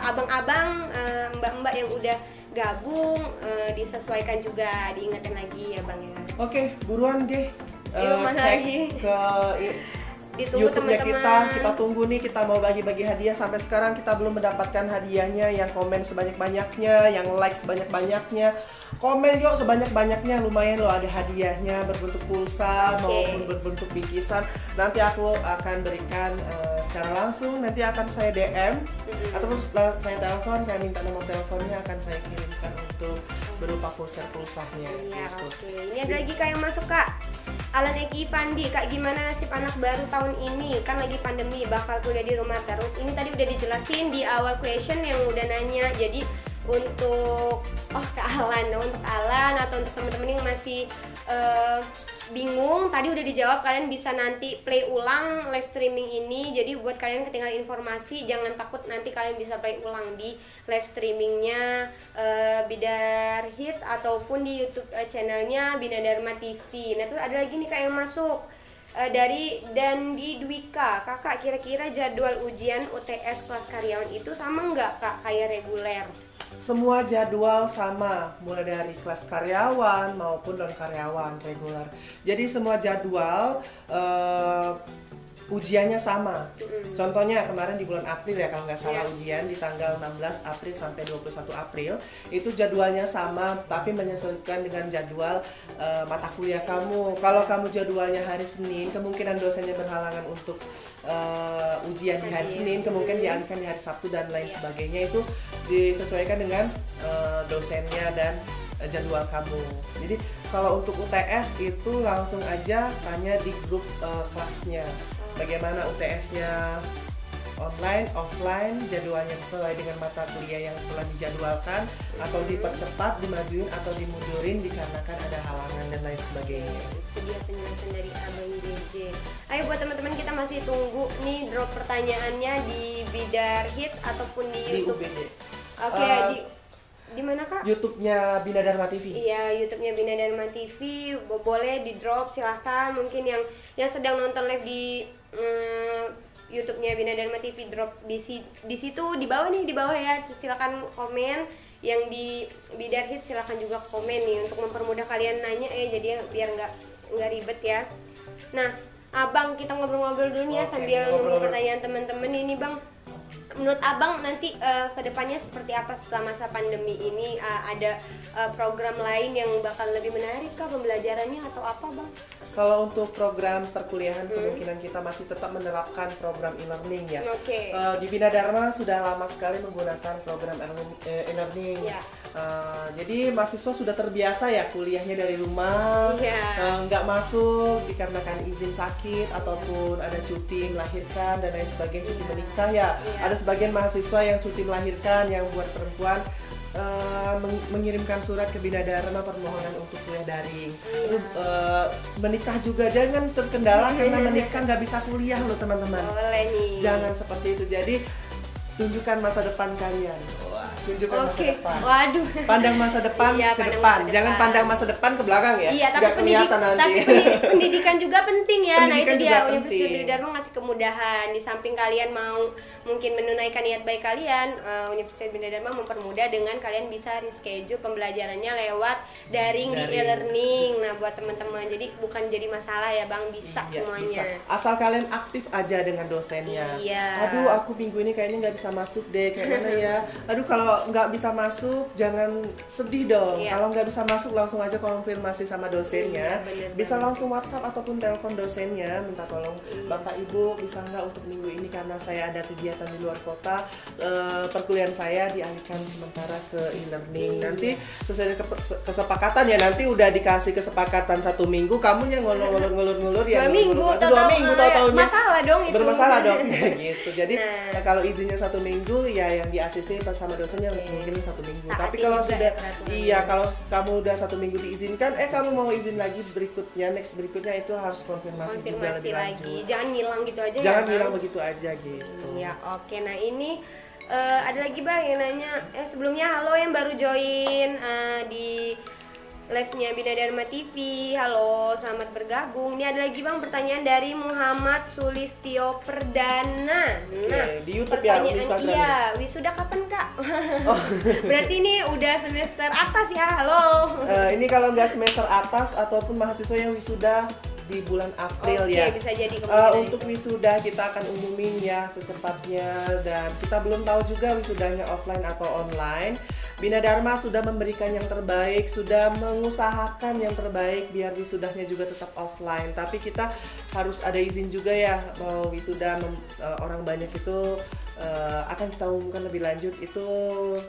abang-abang, mbak-mbak yang udah gabung, disesuaikan juga, diingetin lagi ya Bang ya. Oke, buruan deh Mana cek lagi? ke Ditunggu YouTube-nya teman-teman. kita tunggu nih, kita mau bagi-bagi hadiah. Sampai sekarang kita belum mendapatkan hadiahnya. Yang komen sebanyak-banyaknya, yang like sebanyak-banyaknya, komen yuk sebanyak-banyaknya, lumayan loh ada hadiahnya berbentuk pulsa maupun berbentuk bingkisan. Nanti aku akan berikan secara langsung, nanti akan saya DM ataupun saya telepon, saya minta nomor teleponnya, akan saya kirimkan untuk berupa voucher pulsanya. Iya, gitu. oke. Ini ada lagi Kak yang masuk Kak. Alan Eki Pandi, Kak gimana nasib anak baru tahun ini? Kan lagi pandemi, bakal kuliah di rumah terus. Ini tadi udah dijelasin di awal question yang udah nanya. Jadi untuk Kak Alan, untuk Alan atau untuk teman-teman yang masih bingung, tadi udah dijawab. Kalian bisa nanti play ulang live streaming ini. Jadi buat kalian ketinggalan informasi, jangan takut, nanti kalian bisa play ulang di live streamingnya Bidar Hits ataupun di YouTube channelnya Bina Dharma TV. Nah terus ada lagi nih Kak yang masuk dari Dandi Dwika. Kakak, kira-kira jadwal ujian UTS kelas karyawan itu sama nggak Kak kayak reguler? Semua jadwal sama, mulai dari kelas karyawan maupun non karyawan reguler. Jadi semua jadwal ujiannya sama. Contohnya kemarin di bulan April ya kalau nggak salah, ujian di tanggal 16 April sampai 21 April. Itu jadwalnya sama tapi menyesuaikan dengan jadwal mata kuliah kamu. Kalau kamu jadwalnya hari Senin, kemungkinan dosennya berhalangan untuk ujian di hari Senin, kemungkinan dialihkan di hari Sabtu dan lain sebagainya. Itu disesuaikan dengan dosennya dan jadwal kamu. Jadi kalau untuk UTS itu langsung aja tanya di grup kelasnya. Bagaimana UTS-nya, online, offline, jadwalnya sesuai dengan mata kuliah yang telah dijadwalkan, atau dipercepat, dimajuin, atau dimundurin dikarenakan ada halangan dan lain sebagainya. Itu dia penjelasan dari Abang JJ. Ayo buat teman-teman, kita masih tunggu nih drop pertanyaannya di Bidar Hits ataupun di YouTube. UBD. Oke, di mana Kak? YouTube-nya Bina Dharma TV. Iya, YouTube-nya Bina Dharma TV, boleh di drop, silahkan. Mungkin yang sedang nonton live di YouTube-nya Bina Dharma TV, drop di situ di bawah nih, di bawah ya. Silakan komen. Yang di Bidar Hits silakan juga komen nih untuk mempermudah kalian nanya jadi biar nggak ribet ya. Nah, Abang, kita ngobrol-ngobrol dulu nih ya sambil nunggu pertanyaan teman-teman ini, Bang. Menurut Abang nanti kedepannya seperti apa setelah masa pandemi ini? Ada program lain yang bakal lebih menarik kah pembelajarannya atau apa Bang? Kalau untuk program perkuliahan kemungkinan kita masih tetap menerapkan program e-learning ya. Oke. Di Bina Dharma sudah lama sekali menggunakan program e-learning. Yeah. Jadi mahasiswa sudah terbiasa ya kuliahnya dari rumah, nggak masuk dikarenakan izin sakit ataupun ada cuti melahirkan dan lain sebagainya, cuti menikah ya. Ada sebagian mahasiswa yang cuti melahirkan, yang buat perempuan mengirimkan surat ke Bina Dharma permohonan untuk kuliah daring. Terus menikah juga jangan terkendala karena menikah nggak bisa kuliah loh teman-teman. Boleh nih. Jangan seperti itu. Jadi tunjukkan masa depan kalian. Tunjukkan masa depan. Waduh. Pandang masa depan ke depan. Jangan pandang masa depan ke belakang ya. Iya, tapi pendidikan juga penting ya. Nah, itu dia Universitas Bina Dharma ngasih kemudahan. Di samping kalian mau mungkin menunaikan niat baik kalian, Universitas Bina Dharma mempermudah dengan kalian bisa reschedule pembelajarannya lewat daring. Di e-learning. Nah, buat teman-teman, jadi bukan jadi masalah ya, Bang, bisa semuanya. Bisa. Asal kalian aktif aja dengan dosennya. Iya. Aduh, aku minggu ini kayaknya nggak bisa masuk deh, kayak mana ya. Aduh, kalau kalau nggak bisa masuk jangan sedih dong. Iya. Kalau nggak bisa masuk langsung aja konfirmasi sama dosennya. Iya, bener Bisa banget. langsung WhatsApp ataupun telepon dosennya, minta tolong Bapak Ibu bisa nggak untuk minggu ini karena saya ada kegiatan di luar kota, perkuliahan saya dialihkan sementara ke e-learning. Nanti sesuai kesepakatan ya, nanti udah dikasih kesepakatan 1 minggu, kamunya ngulur ya 2 minggu, 2 minggu tahu-taunya masalah dong itu. bermasalah dong gitu. Jadi Nah. kalau izinnya 1 minggu ya yang di ACC pas sama dosennya mungkin 1 minggu. Taati Tapi kalau juga sudah ya peraturannya. iya, kalau kamu udah 1 minggu diizinkan, kamu mau izin lagi berikutnya, next berikutnya itu harus konfirmasi juga lebih lagi. lanjut. Jangan ngilang gitu aja Jangan ya. bilang Bang. begitu aja gitu. Ya, oke. Nah, ini ada lagi Bang yang nanya. Sebelumnya halo yang baru join di live-nya Bina Dharma TV. Halo, selamat bergabung. Ini ada lagi Bang pertanyaan dari Muhammad Sulistyo Perdana. Nah, di YouTube ya, di pertanyaan Instagram iya, wisuda kapan Kak? Berarti ini udah semester atas ya. Halo. Ini kalau nggak semester atas ataupun mahasiswa yang wisuda di bulan April Oke, ya. bisa jadi kemungkinan Untuk wisuda kita akan umumin ya secepatnya, dan kita belum tahu juga wisudanya offline atau online. Bina Dharma sudah memberikan yang terbaik, sudah mengusahakan yang terbaik biar wisudanya juga tetap offline. Tapi kita harus ada izin juga ya, mau wisuda orang banyak itu akan kita umumkan lebih lanjut itu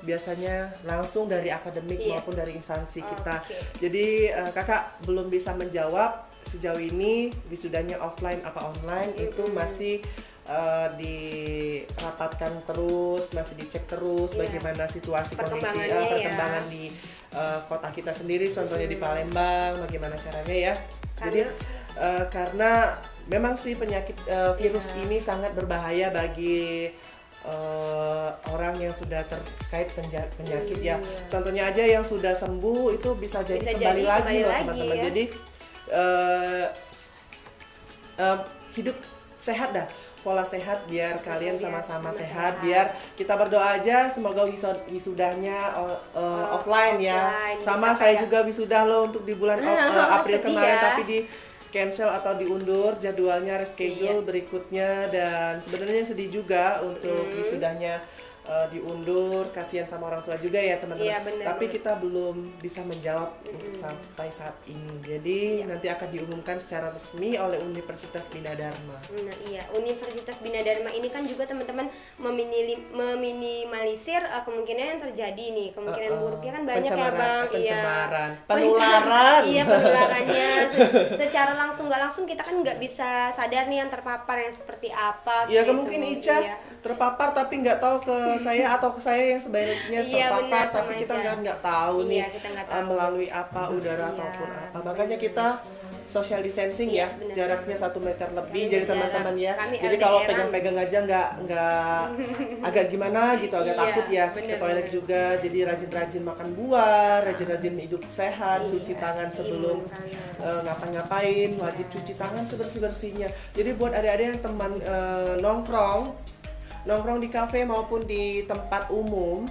biasanya langsung dari akademik maupun dari instansi kita. Oke. Jadi kakak belum bisa menjawab sejauh ini wisudanya offline apa online itu masih dirapatkan terus, masih dicek terus bagaimana situasi kondisi perkembangan di kota kita sendiri, contohnya di Palembang, bagaimana caranya ya. Jadi karena memang sih penyakit virus ini sangat berbahaya bagi orang yang sudah terkait penyakit ya. Contohnya aja yang sudah sembuh itu bisa jadi kembali lagi loh teman-teman. Ya. Jadi hidup sehat dah, pola sehat biar kalian sama-sama sehat. Biar kita berdoa aja semoga wisudanya offline ya. Sama saya juga wisuda loh untuk di bulan April kemarin ya. Tapi di cancel atau diundur jadwalnya, reschedule berikutnya, dan sebenarnya sedih juga untuk wisudanya diundur, kasihan sama orang tua juga ya teman-teman. Tapi kita belum bisa menjawab untuk sampai saat ini. Jadi nanti akan diumumkan secara resmi oleh Universitas Bina Dharma. Nah iya, Universitas Bina Dharma ini kan juga teman-teman meminimalisir kemungkinan yang terjadi nih, kemungkinan buruknya kan banyak ya Bang. Pencemaran, penularan. Iya, penularannya secara langsung nggak langsung kita kan nggak bisa sadar nih yang terpapar yang seperti apa. Iya, mungkin Ica terpapar tapi nggak tahu ke saya atau ke saya yang sebaliknya terpapar, tapi kita nggak tahu nih melalui apa, udara ataupun apa. Makanya kita social distancing ya, jaraknya 1 meter lebih. Jadi teman-teman ya, jadi kalau pegang-pegang aja nggak agak gimana gitu, agak takut ya. Ke toilet juga, jadi rajin-rajin makan buah, rajin-rajin hidup sehat, cuci tangan sebelum ngapa-ngapain, wajib cuci tangan sebersih-bersihnya. Jadi buat adik-adik yang teman nongkrong di kafe maupun di tempat umum,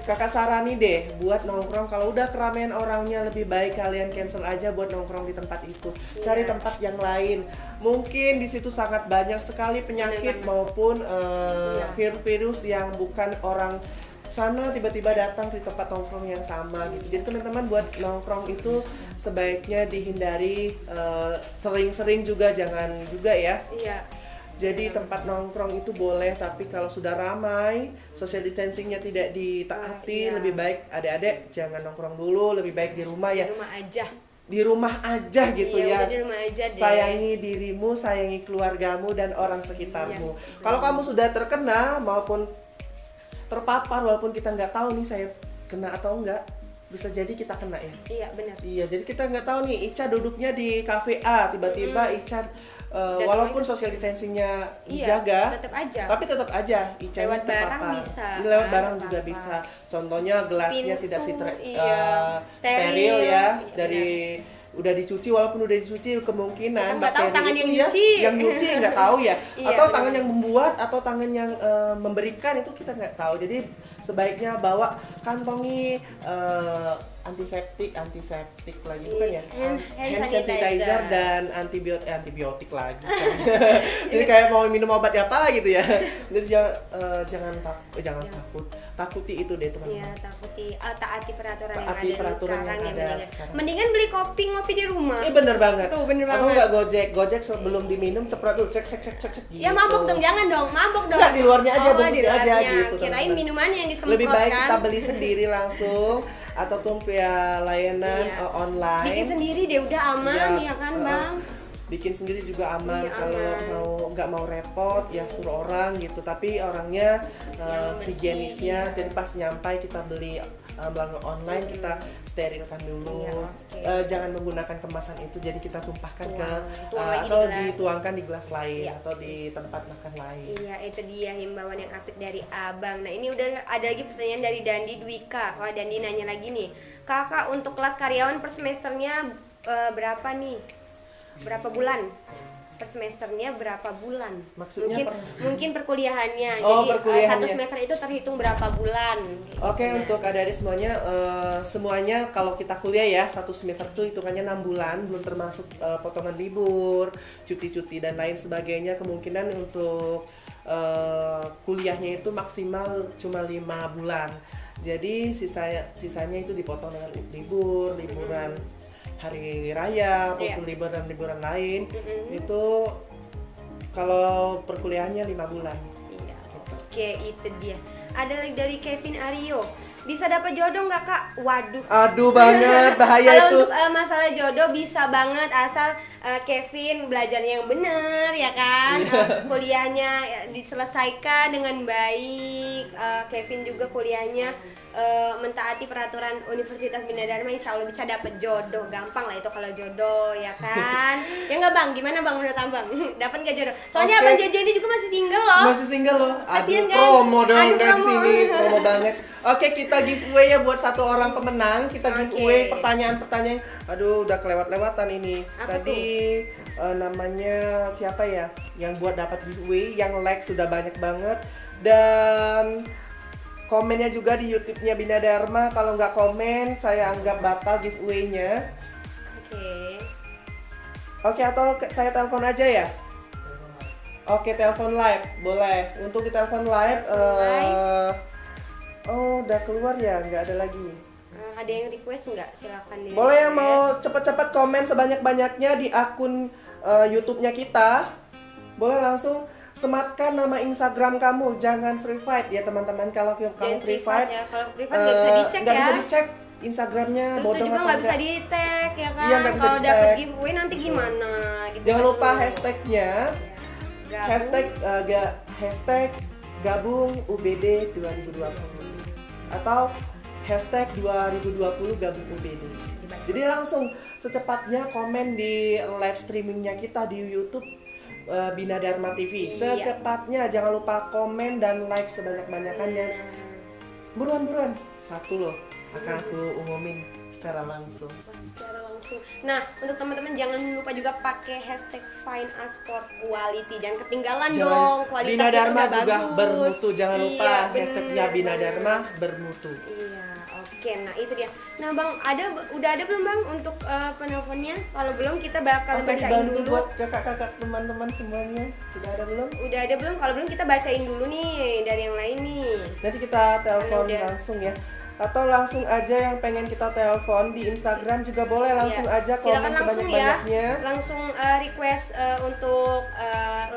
kakak sarani deh buat nongkrong. Kalau udah keramaian orangnya, lebih baik kalian cancel aja buat nongkrong di tempat itu. Cari tempat yang lain. Mungkin di situ sangat banyak sekali penyakit maupun virus yang bukan orang sana tiba-tiba datang di tempat nongkrong yang sama gitu. Jadi teman-teman buat nongkrong itu sebaiknya dihindari, sering-sering juga jangan juga ya. Iya. Jadi tempat nongkrong itu boleh, tapi kalau sudah ramai, social distancingnya tidak ditaati, lebih baik adik-adik jangan nongkrong dulu, lebih baik di rumah ya. Di rumah aja. Di rumah aja gitu ya. Di rumah aja deh. Sayangi dirimu, sayangi keluargamu dan orang sekitarmu. Kalau kamu sudah terkena maupun terpapar, walaupun kita nggak tahu nih saya kena atau enggak, bisa jadi kita kena ya. Iya benar. Iya, jadi kita nggak tahu nih, Ica duduknya di kafe A, tiba-tiba Ica walaupun social distancingnya dijaga, tapi tetap aja Ica lewat barang terpapar. bisa. Lewat barang juga bisa. Contohnya gelasnya tidak steril ya, dari udah dicuci, walaupun udah dicuci kemungkinan bakteri itu ya yang nyuci nggak tahu ya, atau tangan yang membuat atau tangan yang memberikan itu kita nggak tahu. Jadi sebaiknya bawa kantongi antiseptik lagi bukan ya? Hand sanitizer dan antibiotik lagi. Jadi kayak mau minum obat apa gitu ya. Jadi jangan takut. Takuti itu deh teman-teman. Iya, taati peraturan yang Taati ada peraturan sekarang yang ya, ada mendingan. sekarang. Mendingan beli kopi ngopi di rumah. Bener banget. Tuh, bener Atau banget. nggak Gojek sebelum diminum ceprot dulu cek gitu. Ya mabok dong, jangan dong, mabok dong. Nggak, di luarnya aja, di bungkusnya aja luarnya. gitu, Kirain teman-teman. minumannya yang disemprot Lebih baik kan. kita beli sendiri langsung ataupun via layanan Iya. online. Bikin sendiri deh udah aman Iya, ya kan, Bang? Bikin sendiri juga aman. Iya, Kalau aman. nggak mau repot ya suruh orang gitu, tapi orangnya Yang bersih, higienisnya iya. dan pas nyampai kita beli melalui online kita sterilkan dulu. Iya, oke. Jangan menggunakan kemasan itu, jadi kita tumpahkan Tuang lagi di atau gelas. dituangkan di gelas lain Iya. atau di tempat makan lain. Iya, itu dia himbauan yang apik dari Abang. Nah, ini udah ada lagi pertanyaan dari Dandi Dwika. Wah, Dandi nanya lagi nih. Kakak, untuk kelas karyawan per semesternya berapa nih? Berapa bulan? Per semesternya berapa bulan? Maksudnya mungkin perkuliahannya. Oh, Jadi perkuliahannya. satu semester itu terhitung berapa bulan? Oke, untuk adik-adik semuanya, semuanya kalau kita kuliah ya, satu semester itu hitungannya 6 bulan, belum termasuk potongan libur, cuti-cuti dan lain sebagainya. Kemungkinan untuk kuliahnya itu maksimal cuma 5 bulan. Jadi sisanya itu dipotong dengan liburan hari raya, maupun liburan lain. Itu kalau perkuliahannya 5 bulan. Iya. Oke, itu dia. Ada lagi dari Kevin Aryo. Bisa dapat jodoh nggak, Kak? Waduh. Aduh banget, bahaya Kalau itu. untuk masalah jodoh bisa banget asal Kevin belajarnya yang bener ya kan. Kuliahnya diselesaikan dengan baik. Kevin juga kuliahnya mentaati peraturan Universitas Bina Dharma, insya Allah bisa dapet jodoh. Gampang lah itu kalau jodoh ya kan. Ya nggak, Bang? Gimana, Bang, menurut Abang? Dapat nggak jodoh? Soalnya Oke. Abang Jojo ini juga masih single loh. Masih single loh. Kasian kan? Promo dong Aduh, dari promo. sini, promo banget. Oke, kita giveaway ya buat satu orang pemenang. Kita giveaway pertanyaan-pertanyaan. Aduh, udah kelewat-lewatan ini. Apa Tadi namanya siapa ya? Yang buat dapat giveaway, yang like sudah banyak banget dan komennya juga di YouTube-nya Bina Dharma. Kalau nggak komen, saya anggap batal giveaway-nya. Oke, atau saya telepon aja ya? Oke, telepon live, boleh. Untuk di telepon live, oh udah keluar ya, nggak ada lagi. Ada yang request nggak? Silakan di Boleh yang mau cepet-cepet komen sebanyak-banyaknya di akun YouTube-nya kita. Boleh langsung sematkan nama Instagram kamu, jangan free fight ya teman-teman. Kalau kamu free fight, ya. Kalau free fight nggak bisa dicek nggak ya. bisa dicek Instagramnya, Terus bodong juga apa nggak bisa enggak. di tag ya kan. Iya, nggak bisa Kalau di-tag. dapet giveaway nanti gimana? Gitu Jangan kan lupa dulu. hashtagnya, Gabung. hashtag gabung UBD 2020 atau hashtag 2020 gabung UBD. Jadi langsung secepatnya komen di live streamingnya kita di YouTube Bina Dharma TV. Iya. Secepatnya, jangan lupa komen dan like sebanyak-banyakannya. Buruan, satu loh akan aku umumin secara langsung. Secara langsung. Nah, untuk teman-teman jangan lupa juga pakai hashtag Find Us for Quality. Jangan ketinggalan dong, kualitas Bina Dharma udah juga bagus. bermutu. Jangan lupa Iya, hashtagnya bener Bina banget. Dharma bermutu. Iya, oke. Nah, itu dia. Nah, Bang, udah ada belum, Bang, untuk penelponnya? Kalau belum kita bakal Oke, bacain dibantu dulu. buat kakak-kakak teman-teman semuanya. Sudah ada belum? Udah ada belum? Kalau belum kita bacain dulu nih dari yang lain nih. Nanti kita telepon Udah. langsung ya. Atau langsung aja yang pengen kita telepon di Instagram juga boleh, langsung Iya. aja Silakan komen langsung sebanyak-banyaknya. Langsung request untuk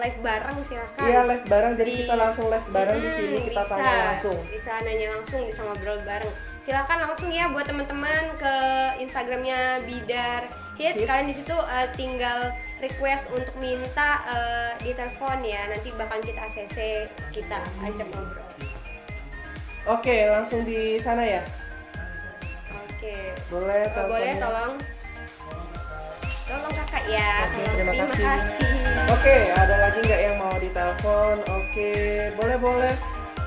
live bareng, silahkan. Iya, live bareng, jadi Di- kita langsung live bareng di sini, kita bisa. tanya langsung. Bisa nanya langsung, bisa ngobrol bareng. Silakan langsung ya buat teman-teman ke Instagramnya Bidar Hits. Kalian di situ tinggal request untuk minta di telepon ya. Nanti bakal kita ACC, kita ajak ngobrol. Oke, langsung di sana ya. Oke. Boleh teleponnya. Boleh tolong kakak ya. Oke, Tolong. terima kasih. kasih. Oke, ada lagi nggak yang mau ditelepon? Oke, boleh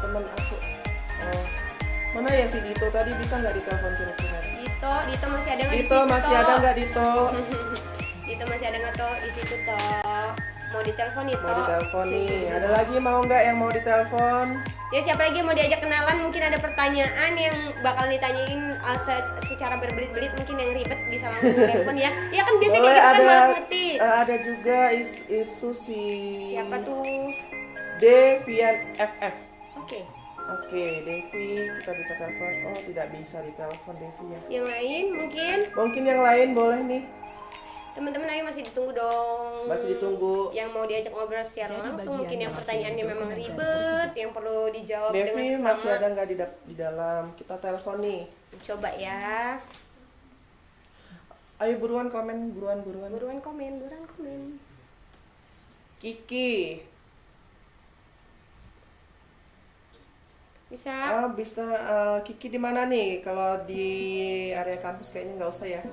temen aku. Oh, mana ya si Dito tadi, bisa nggak ditelepon kira-kira? Dito masih ada nggak di Dito situ, masih Toh? ada nggak Dito? Dito masih ada nggak, Toh, di situ, Toh? Mau ditelepon itu. Mau ditelepon nih. Ada lagi mau nggak yang mau ditelepon? Ya siapa lagi yang mau diajak kenalan, mungkin ada pertanyaan yang bakal ditanyain secara berbelit-belit, mungkin yang ribet bisa langsung telepon ya. Ya kan biasanya Boleh, kita kan ada malas ngetik. ada juga itu si Siapa tuh? Devian FF. Oke. Oke, Devi, kita bisa telepon. Oh, tidak bisa ditelepon Devi ya. Yang lain mungkin Mungkin yang lain boleh nih. teman-teman lagi masih ditunggu dong. Masih ditunggu. Yang mau diajak ngobrol secara Jadi langsung, bagian mungkin yang dari pertanyaannya memang dokumen ribet, yang perlu dijawab dengan Devi seksama. masih ada nggak di dalam? Kita telepon nih. Coba ya. Ayo buruan komen, buruan. Buruan komen. Kiki. Bisa. Bisa. Kiki di mana nih? Kalau di area kampus kayaknya nggak usah ya.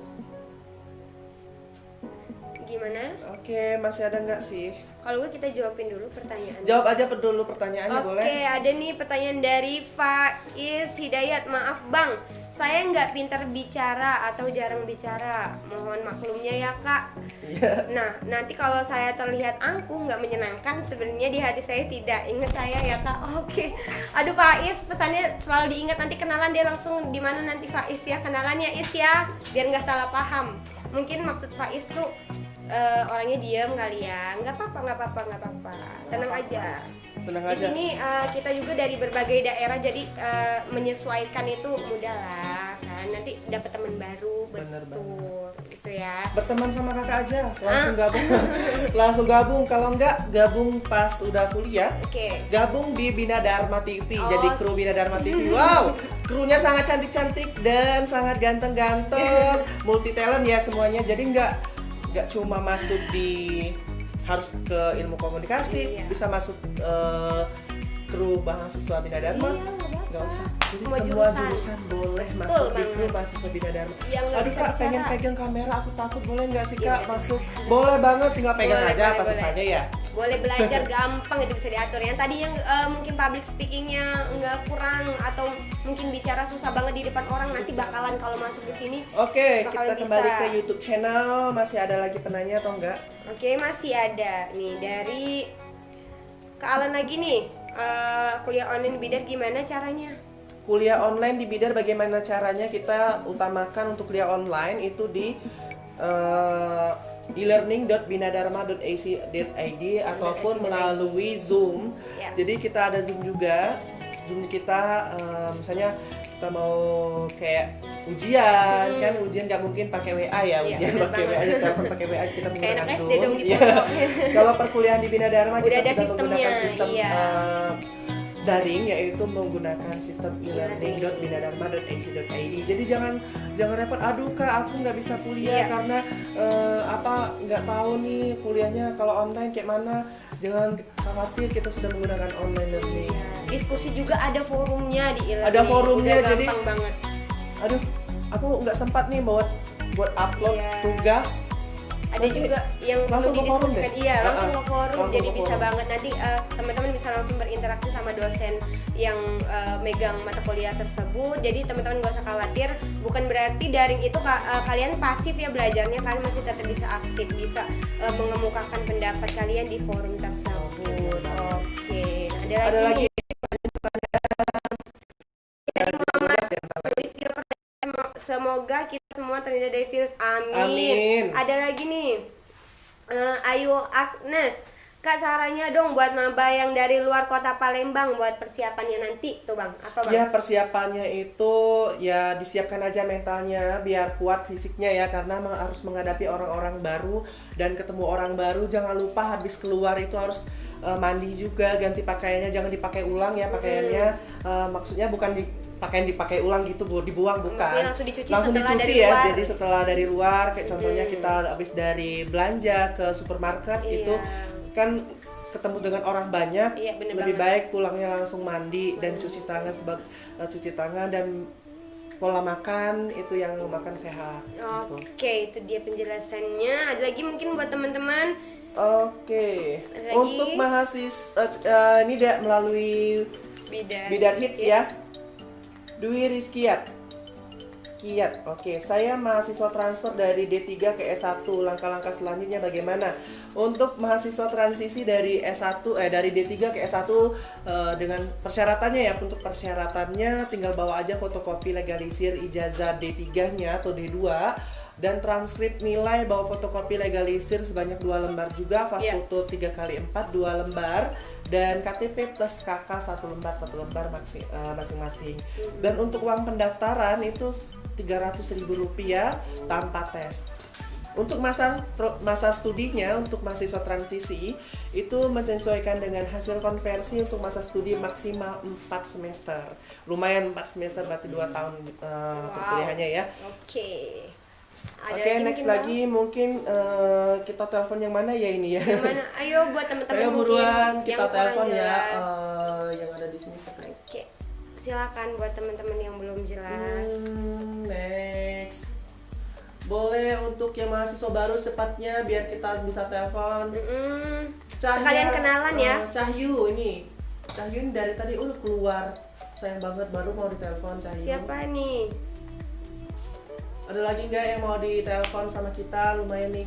Gimana? Oke, masih ada nggak sih? Kalau gue kita jawabin dulu pertanyaan. Jawab aja dulu pertanyaannya boleh. Oke, ada nih pertanyaan dari Faiz Hidayat. Maaf bang, saya nggak pintar bicara atau jarang bicara. Mohon maklumnya ya kak. Iya. Nah, nanti kalau saya terlihat angkuh nggak menyenangkan, sebenarnya di hati saya tidak. Ingat saya ya kak. Oke. Aduh Faiz, pesannya selalu diingat, nanti kenalan dia langsung di mana nanti Faiz ya, kenalannya Is ya, biar nggak salah paham. Mungkin maksud Faiz tuh orangnya diem kali ya. Nggak apa-apa. Tenang aja. Tenang Di aja. sini kita juga dari berbagai daerah, jadi menyesuaikan itu mudah lah kan. Nanti dapat teman baru, Bener betul. Itu ya. Berteman sama kakak aja, langsung gabung. Langsung gabung. Kalau nggak gabung pas udah kuliah, Oke. gabung di Bina Dharma TV. Oh. Jadi kru Bina Dharma TV. Wow, krunya sangat cantik-cantik dan sangat ganteng-ganteng, multi talent ya semuanya. Jadi nggak cuma masuk di harus ke ilmu komunikasi, Iya. bisa masuk kru mahasiswa Bina Dharma. Iya, nggak apa-apa. Nggak usah. Jadi Semua semua jurusan. jurusan boleh masuk di banget. kru mahasiswa Bina Dharma. Yang nggak Aduh bisa kak, bicara. pengen pegang kamera, aku takut, boleh nggak sih Iya, kak betul. masuk? Boleh banget, tinggal pegang Boleh, aja boleh, apa boleh. susahnya ya. Boleh belajar gampang, itu bisa diatur. Yang tadi yang mungkin public speakingnya nggak kurang atau mungkin bicara susah banget di depan orang, nanti bakalan kalau masuk di sini. Oke, Bakalan kita kembali bisa. ke YouTube channel. Masih ada lagi penanya atau enggak? Oke, masih ada nih dari Kak Alan lagi nih. Kuliah online bidar gimana caranya? Kuliah online di Bidar bagaimana caranya? Kita utamakan untuk kuliah online itu di e-learning.binadharma.ac.id ataupun melalui Zoom. Ya. Jadi kita ada Zoom juga. Zoom kita misalnya kita mau kayak ujian kan, ujian nggak mungkin pakai WA ya, Iya, ujian bener pakai WA, banget. telepon pakai WA, kita Kayak menggunakan anak SD Zoom. dong di Iya. pondok. Kalau perkuliahan di Bina Dharma Udah kita ada sudah menggunakan sistemnya, sistem iya. daring, yaitu menggunakan sistem e-learning.binadharma.ac.id. Jadi jangan repot. Aduh kak, aku nggak bisa kuliah Iya. karena nggak tahu nih kuliahnya kalau online kayak mana. Jangan khawatir, kita sudah menggunakan online learning. Diskusi juga ada forumnya di e-learning. Ada forumnya, Udah jadi- gampang banget. Aduh, aku nggak sempat nih buat upload Iya. tugas. Ada Nanti juga yang langsung perlu ke forum didiskusikan. deh. Iya, langsung ke forum. Langsung Jadi ke bisa forum. banget nanti teman-teman bisa langsung berinteraksi sama dosen yang megang mata kuliah tersebut. Jadi teman-teman nggak usah khawatir. Bukan berarti daring itu kalian pasif ya belajarnya, kalian masih tetap bisa aktif, bisa mengemukakan pendapat kalian di forum tersebut. Oke. Nah, Ada lagi nih. Dari Muhammad Sulistyo Perdana, semoga kita semua terhindar dari virus. Amin. Amin. Ada lagi nih. Ayu Agnes, Kak sarannya dong buat maba yang dari luar kota Palembang buat persiapannya nanti tuh bang, apa bang? Ya persiapannya itu ya disiapkan aja mentalnya biar kuat fisiknya ya, karena harus menghadapi orang-orang baru dan ketemu orang baru. Jangan lupa habis keluar itu harus mandi juga, ganti pakaiannya, jangan dipakai ulang ya pakaiannya. Maksudnya bukan dipakai ulang gitu, dibuang, bukan. Maksudnya langsung dicuci Langsung setelah dicuci dari ya. luar. Jadi setelah dari luar, kayak contohnya kita habis dari belanja ke supermarket Iya. itu kan ketemu dengan orang banyak, Iya, bener lebih banget. baik pulangnya langsung mandi dan cuci tangan cuci tangan dan pola makan itu yang makan sehat. Gitu. Oke, itu dia penjelasannya. Ada lagi mungkin buat teman-teman. Oke. Ada lagi? Untuk mahasiswa ini melalui Bidar Bidar Hits ya. Dwi Rizkiat. Kiat, oke, saya mahasiswa transfer dari D3 ke S1. Langkah-langkah selanjutnya bagaimana? Untuk mahasiswa transisi dari dari D3 ke S1 dengan persyaratannya ya. Untuk persyaratannya tinggal bawa aja fotokopi legalisir ijazah D3-nya atau D2 dan transkrip nilai, bawa fotokopi legalisir sebanyak 2 lembar juga, fast foto 3x4 2 lembar, dan KTP plus KK 1 lembar masing-masing. Dan untuk uang pendaftaran itu Rp300.000 tanpa tes. Untuk masa studinya untuk mahasiswa transisi itu menyesuaikan dengan hasil konversi. Untuk masa studi maksimal 4 semester. Lumayan 4 semester berarti 2 tahun perkuliahannya ya. Oke, next lagi mungkin kita telepon yang mana ya ini ya? Yang mana? Ayo buat teman-teman ayo buruan kita telepon ya yang ada di sini sekarang. Oke, silakan buat teman-teman yang belum jelas. Next, boleh untuk yang mahasiswa baru cepatnya biar kita bisa telepon. Sekalian kenalan ya. Cahyu ini dari tadi udah keluar, sayang banget baru mau ditelepon Cahyu. Siapa nih? Ada lagi nggak yang mau ditelepon sama kita? Lumayan nih,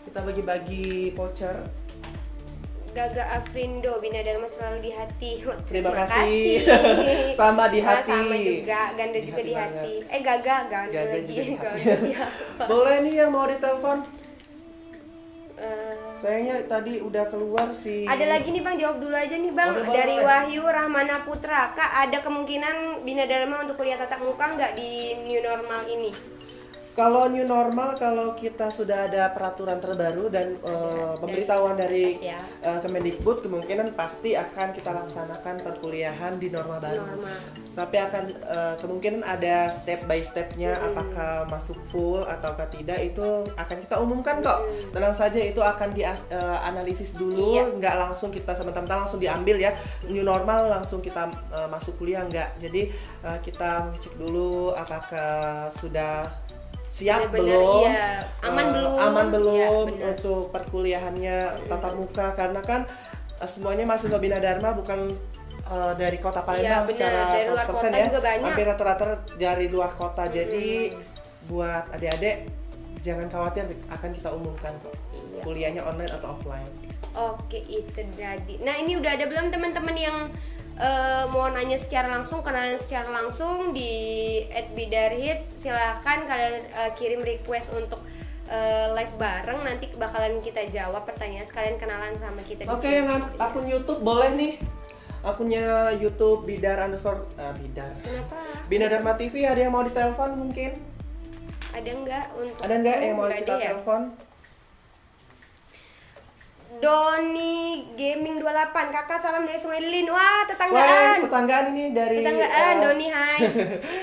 kita bagi-bagi voucher. Gaga Afrindo, Bina Dharma selalu di hati. Terima kasih. Sama di hati. Sama juga, Ganda juga di hati. Gaga lagi. Boleh nih yang mau ditelepon? Sayangnya tadi udah keluar sih. Ada lagi nih Bang, jawab dulu aja nih Bang. Dari Wahyu Rahmana Putra, Kak, ada kemungkinan Bina Dharma untuk kuliah tatap muka nggak di new normal ini? Kalau new normal, kalau kita sudah ada peraturan terbaru dan pemberitahuan dari Kemendikbud, kemungkinan pasti akan kita laksanakan perkuliahan di norma baru. Tapi akan kemungkinan ada step by stepnya, apakah masuk full ataukah tidak itu akan kita umumkan kok. Tenang saja, itu akan dianalisis dulu, nggak langsung kita semata-mata langsung diambil ya. New normal langsung kita masuk kuliah nggak. Jadi kita cek dulu apakah sudah siap belum, aman belum ya, untuk perkuliahannya tatap muka, karena kan semuanya mahasiswa Bina Dharma bukan dari kota Palembang secara 100% ya, hampir rata-rata dari luar kota. Jadi buat adik-adik jangan khawatir, akan kita umumkan kok kuliahnya online atau offline. Oke, itu tadi. Nah, ini udah ada belum teman-teman yang mau nanya secara langsung, kenalan secara langsung di @bidarhits? Silahkan kalian kirim request untuk live bareng, nanti bakalan kita jawab pertanyaan, sekalian kenalan sama kita. Oke, yang akun YouTube boleh nih, akunnya YouTube Bidar Bidar. Kenapa? Bina Dharma TV, ada yang mau ditelepon mungkin? Ada nggak yang mau kita telepon? Doni Gaming 28, kakak salam dari Sungai Lilin. Wah, tetanggaan. Tetanggaan ini dari Doni, hai.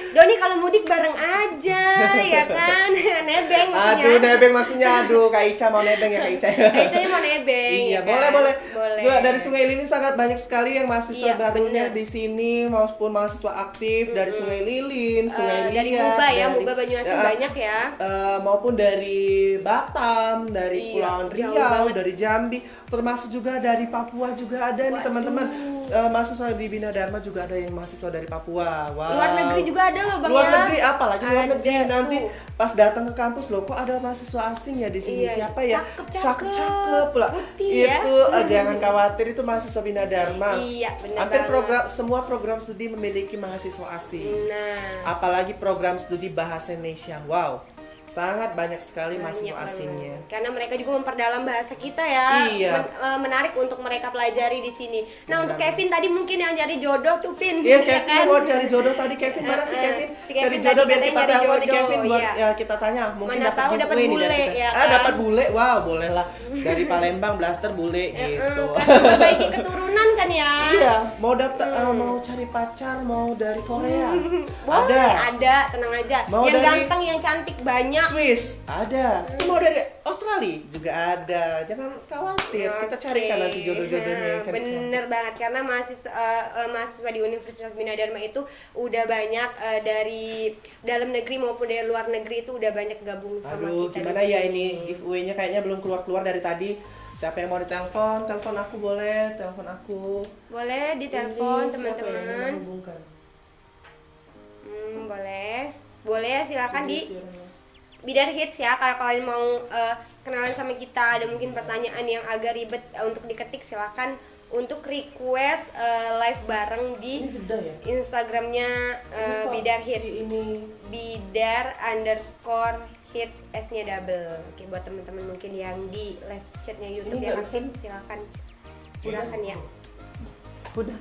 Doni kalau mudik bareng aja, ya kan? Nebeng maksudnya. Aduh, nebeng maksudnya. Aduh, Kak Ica mau nebeng ya, Kak Ica. Kak Ica mau nebeng. Iya, ya boleh. Boleh. Dari Sungai Lilin sangat banyak sekali yang mahasiswa barunya di sini maupun mahasiswa aktif dari Sungai Lilin, Sungai Liat. Dari Muba ya, Muba Banyuasin banyak ya. Maupun dari Batam, dari Pulau Riau, dari Jambi. Termasuk juga dari Papua juga ada nih teman-teman. Mahasiswa di Bina Dharma juga ada yang mahasiswa dari Papua. Wow. Luar negeri juga ada loh Bang. Luar negeri, apalagi luar negeri. Nanti pas datang ke kampus loh, kok ada mahasiswa asing ya di sini? Siapa ya? Cakep pula. Itu jangan khawatir, itu mahasiswa Bina Dharma. Iya, benar. Hampir semua program studi memiliki mahasiswa asing. Apalagi program studi bahasa Indonesia. Wow. Sangat banyak sekali mahasiswa asingnya. Karena mereka juga memperdalam bahasa kita ya. Iya. Menarik untuk mereka pelajari di sini. Nah, untuk Kevin tadi mungkin yang cari jodoh tuh Pin. Iya, Kevin mau cari jodoh tadi. Kevin mana sih Kevin? Cari jodoh biar kita telepon nih Kevin buat ya kita tanya. Mungkin dapat giveaway nih dari kita. Dapat bule. Wow, boleh lah. Dari Palembang Blaster bule gitu. Perbaiki keturunan kan ya. Iya, mau daftar mau cari pacar mau dari Korea. Ada, tenang aja. Yang ganteng, yang cantik banyak. Swiss ada, mau dari Australia juga ada, jangan khawatir, kita carikan nanti jodoh-jodohnya yang cantik. Bener banget, karena mahasiswa di Universitas Bina Dharma itu udah banyak dari dalam negeri maupun dari luar negeri itu udah banyak gabung sama kita. Gimana ya ini giveaway-nya kayaknya belum keluar dari tadi. Siapa yang mau ditelepon? Telepon aku boleh, telepon aku. Boleh ditelepon teman-teman. Siapa yang menghubungkan? Boleh. boleh silakan di Bidar Hits ya. Kalau kalian mau kenalan sama kita, ada mungkin pertanyaan yang agak ribet untuk diketik, silakan untuk request live bareng di Instagramnya Bidar Hits. Bidar _hits S-nya double. Oke, buat teman-teman mungkin yang di live chatnya YouTube yang aktif, silakan ya. Udah.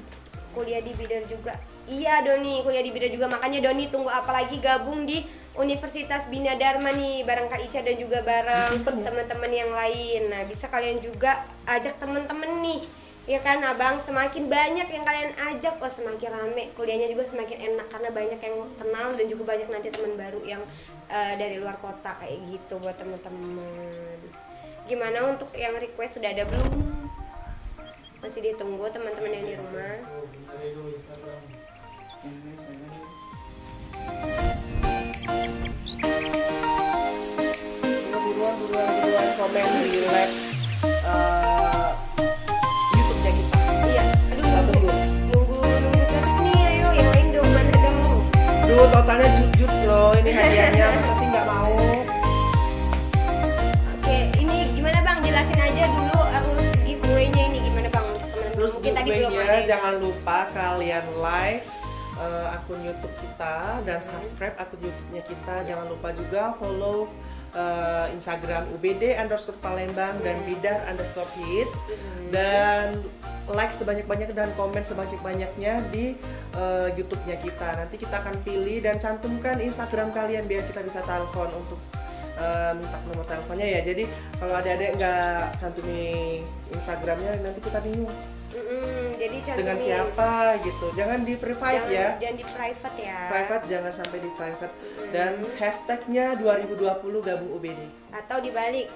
Kuliah di Bidar juga. Iya Doni, kuliah di Bidar juga. Makanya Doni tunggu apa lagi gabung di Universitas Bina Dharma nih bareng Kak Ica dan juga bareng teman-teman yang lain. Nah, bisa kalian juga ajak teman-teman nih. Ya kan Abang, semakin banyak yang kalian ajak, semakin rame. Kuliahnya juga semakin enak karena banyak yang kenal dan juga banyak nanti teman baru yang dari luar kota kayak gitu buat teman-teman. Gimana untuk yang request, sudah ada belum? Masih ditunggu teman-teman yang di rumah. Buruan komen di live YouTube-nya kita. Iya, nunggu terus nih, ayo yang lain dong, mana kamu? Duh, totalnya jujur loh ini hadiahnya, masa sih nggak mau? Oke, ini gimana Bang? Jelasin aja dulu rules giveaway-nya ini gimana Bang? Terus Mungkin tadi belum ada. jangan lupa kalian like akun YouTube kita dan subscribe akun YouTube-nya kita. Jangan lupa juga follow Instagram UBD_Palembang dan Bidar_Hits dan like sebanyak-banyaknya dan komen sebanyak-banyaknya di YouTube-nya kita. Nanti kita akan pilih dan cantumkan Instagram kalian biar kita bisa telepon untuk minta nomor teleponnya ya. Jadi kalau ada-ada nggak cantumi Instagramnya nanti kita bingung. Jadi dengan siapa gitu. Jangan di private ya. Jangan di private ya. Private jangan sampai di private. Dan hashtagnya 2020 gabung UBD. Atau dibalik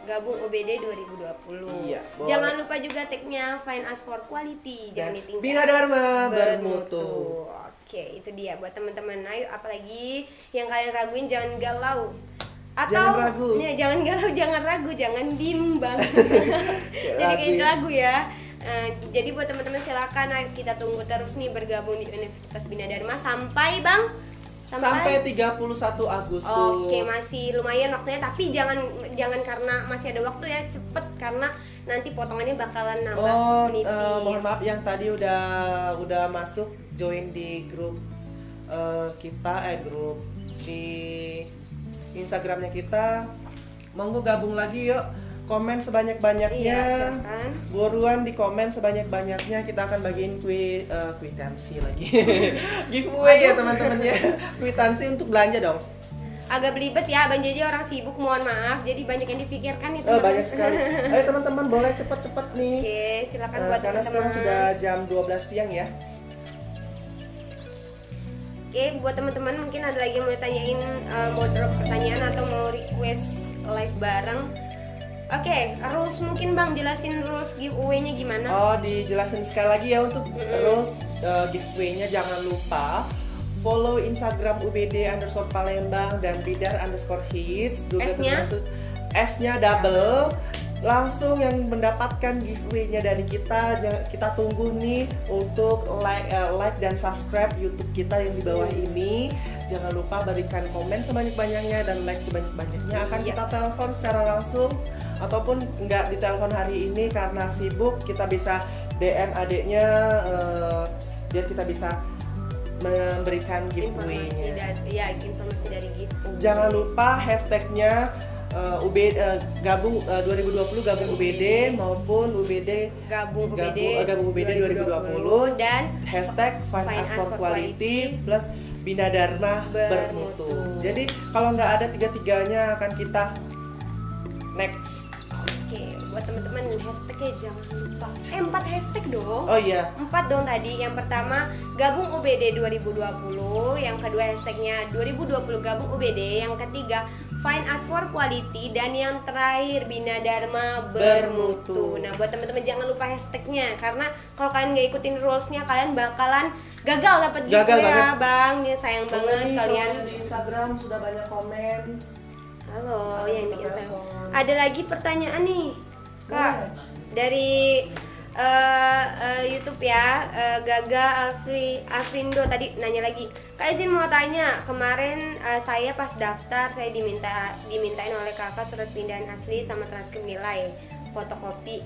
gabung UBD 2020. Iya, boleh. Jangan lupa juga tagnya Find Us for Quality. Jangan ditinggal. Bina Dharma bermutu. Oke, itu dia buat teman-teman. Ayo, apalagi yang kalian raguin jangan galau. Atau jangan ragu. Jangan galau, jangan ragu, jangan bimbang. Jadi kayak lagu ya. Jadi buat teman-teman silakan kita tunggu terus nih bergabung di Universitas Bina Dharma sampai Bang sampai 31 Agustus. Oke, masih lumayan waktunya, tapi jangan karena masih ada waktu ya, cepet karena nanti potongannya bakalan nambah menipis. Mohon maaf yang tadi udah masuk join di grup kita grup di Instagramnya kita, monggo gabung lagi yuk. Komen sebanyak-banyaknya, buruan di komen sebanyak-banyaknya, kita akan bagiin kwitansi lagi giveaway ya teman-teman ya, kwitansi untuk belanja dong. Agak belibet ya Abang, jadi orang sibuk, mohon maaf, jadi banyak yang dipikirkan itu. Banyak sekali. Ayo teman-teman boleh cepet-cepet nih. Oke, silakan buat karena sekarang sudah jam 12 siang ya. Oke, buat teman-teman mungkin ada lagi yang mau tanyain, mau drop pertanyaan atau mau request live bareng. Oke, rules mungkin Bang, jelasin rules giveaway-nya gimana? Dijelasin sekali lagi ya untuk rules giveaway-nya. Jangan lupa follow Instagram UBD_Palembang dan Bidar_Hits. S-nya double. Langsung yang mendapatkan giveaway-nya dari kita. Kita tunggu nih untuk like dan subscribe YouTube kita yang di bawah ini. Jangan lupa berikan komen sebanyak-banyaknya dan like sebanyak-banyaknya. Akan kita telepon secara langsung ataupun nggak ditelepon hari ini karena sibuk, kita bisa DM adiknya biar kita bisa memberikan giveaway-nya. Informasi dari giveaway. Jangan lupa hashtagnya gabung 2020 gabung UBD maupun UBD gabung UBD 2020 dan hashtag Find Us for Quality plus Bina Dharma bermutu. Jadi kalau nggak ada tiga-tiganya akan kita next. Oke, buat teman-teman hashtagnya jangan lupa 4 hashtag dong. Oh iya, 4 dong tadi. Yang pertama gabung UBD 2020, yang kedua hashtagnya 2020 gabung UBD, yang ketiga Find Us for Quality, dan yang terakhir Bina Dharma bermutu. Nah, buat teman-teman jangan lupa hashtagnya, karena kalau kalian nggak ikutin rulesnya kalian bakalan gagal dapat giveaway ya Bang. Ya, sayang banget kalian. Di Instagram sudah banyak komen. Halo, yang bikin saya. Ada lagi pertanyaan nih Kak dari YouTube ya, Gaga Afrindo tadi nanya lagi, Kak izin mau tanya, kemarin saya pas daftar saya dimintain oleh kakak surat pindahan asli sama transkrip nilai fotokopi,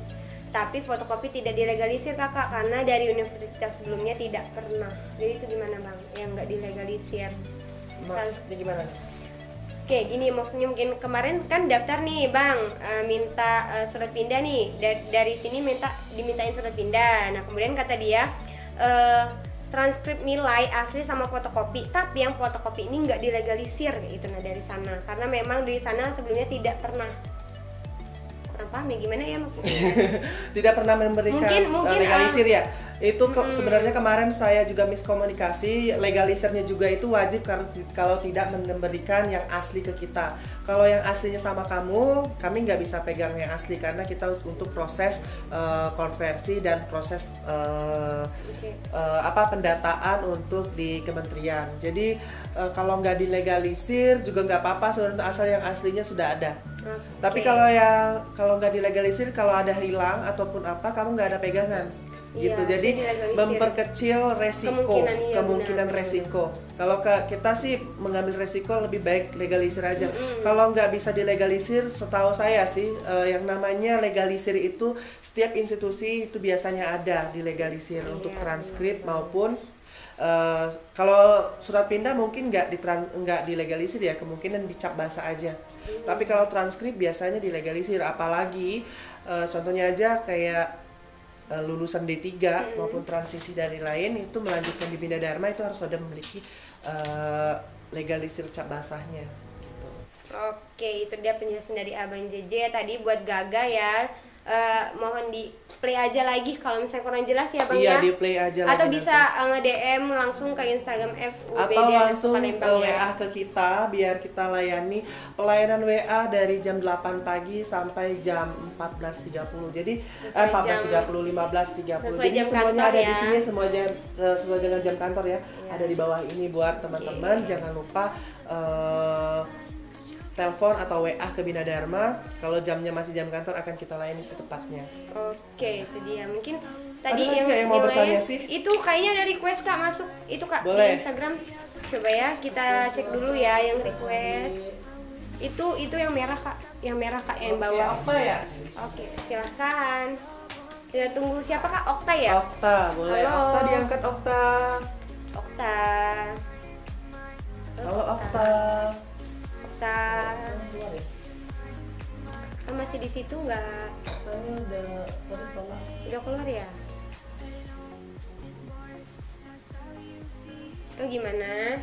tapi fotokopi tidak dilegalisir kakak karena dari universitas sebelumnya tidak pernah. Jadi itu gimana bang? Yang nggak dilegalisir? Maksudnya gimana? Oke, gini maksudnya mungkin kemarin kan daftar nih bang, minta surat pindah nih, dari sini dimintain surat pindah. Nah kemudian kata dia transkrip nilai asli sama fotokopi, tapi yang fotokopi ini nggak dilegalisir gitu. Nah dari sana, karena memang dari sana sebelumnya tidak pernah. Kurang paham ya gimana ya maksudnya? Tidak pernah memberikan mungkin legalisir ya. Itu sebenarnya kemarin saya juga miskomunikasi. Legalisirnya juga itu wajib kalau tidak memberikan yang asli ke kita. Kalau yang aslinya sama kami nggak bisa pegang yang asli karena kita untuk proses konversi dan proses pendataan untuk di kementerian. Jadi kalau nggak dilegalisir juga nggak apa-apa sebenarnya asal yang aslinya sudah ada. Tapi kalau nggak dilegalisir, kalau ada hilang ataupun apa, kamu nggak ada pegangan. Gitu, jadi memperkecil resiko, kemungkinan resiko. Kalau kita sih mengambil resiko lebih baik legalisir aja. Kalau nggak bisa dilegalisir, setahu saya sih yang namanya legalisir itu setiap institusi itu biasanya ada dilegalisir untuk transkrip maupun kalau surat pindah mungkin nggak dilegalisir ya, kemungkinan dicap basah aja. Tapi kalau transkrip biasanya dilegalisir, apalagi contohnya aja kayak lulusan D3 maupun transisi dari lain itu melanjutkan di Bina Dharma itu harus ada memiliki legalisir cap basahnya gitu. Oke, itu dia penjelasan dari Abang JJ tadi buat Gaga ya. Mohon di play aja lagi kalau misalnya kurang jelas ya Bang iya, ya. Di play aja atau lagi bisa nge-DM langsung ke Instagram FUBD atau langsung Palembang WA ya. ke kita biar kita layani pelayanan WA dari jam 8 pagi sampai jam 14.30. Jadi 14.30 15.30. Jadi semuanya ada di sini, semua jam sesuai dengan jam kantor ya. Ada di bawah ini buat teman-teman. Jangan lupa telepon atau WA ke Bina Dharma. Kalau jamnya masih jam kantor akan kita layani secepatnya. Oke, itu dia. Mungkin tadi yang mau bertanya sih? Itu kayaknya ada request Kak masuk. Itu Kak boleh. Di Instagram. Coba ya kita cek dulu ya yang request. Itu yang merah Kak. Yang merah Kak yang bawah. Okta ya? Oke, silahkan. Kita tunggu siapa Kak? Okta ya? Okta, boleh. Halo. Okta diangkat Okta. Okta. Halo Okta. Kan masih di situ nggak? Udah keluar ya? Itu gimana?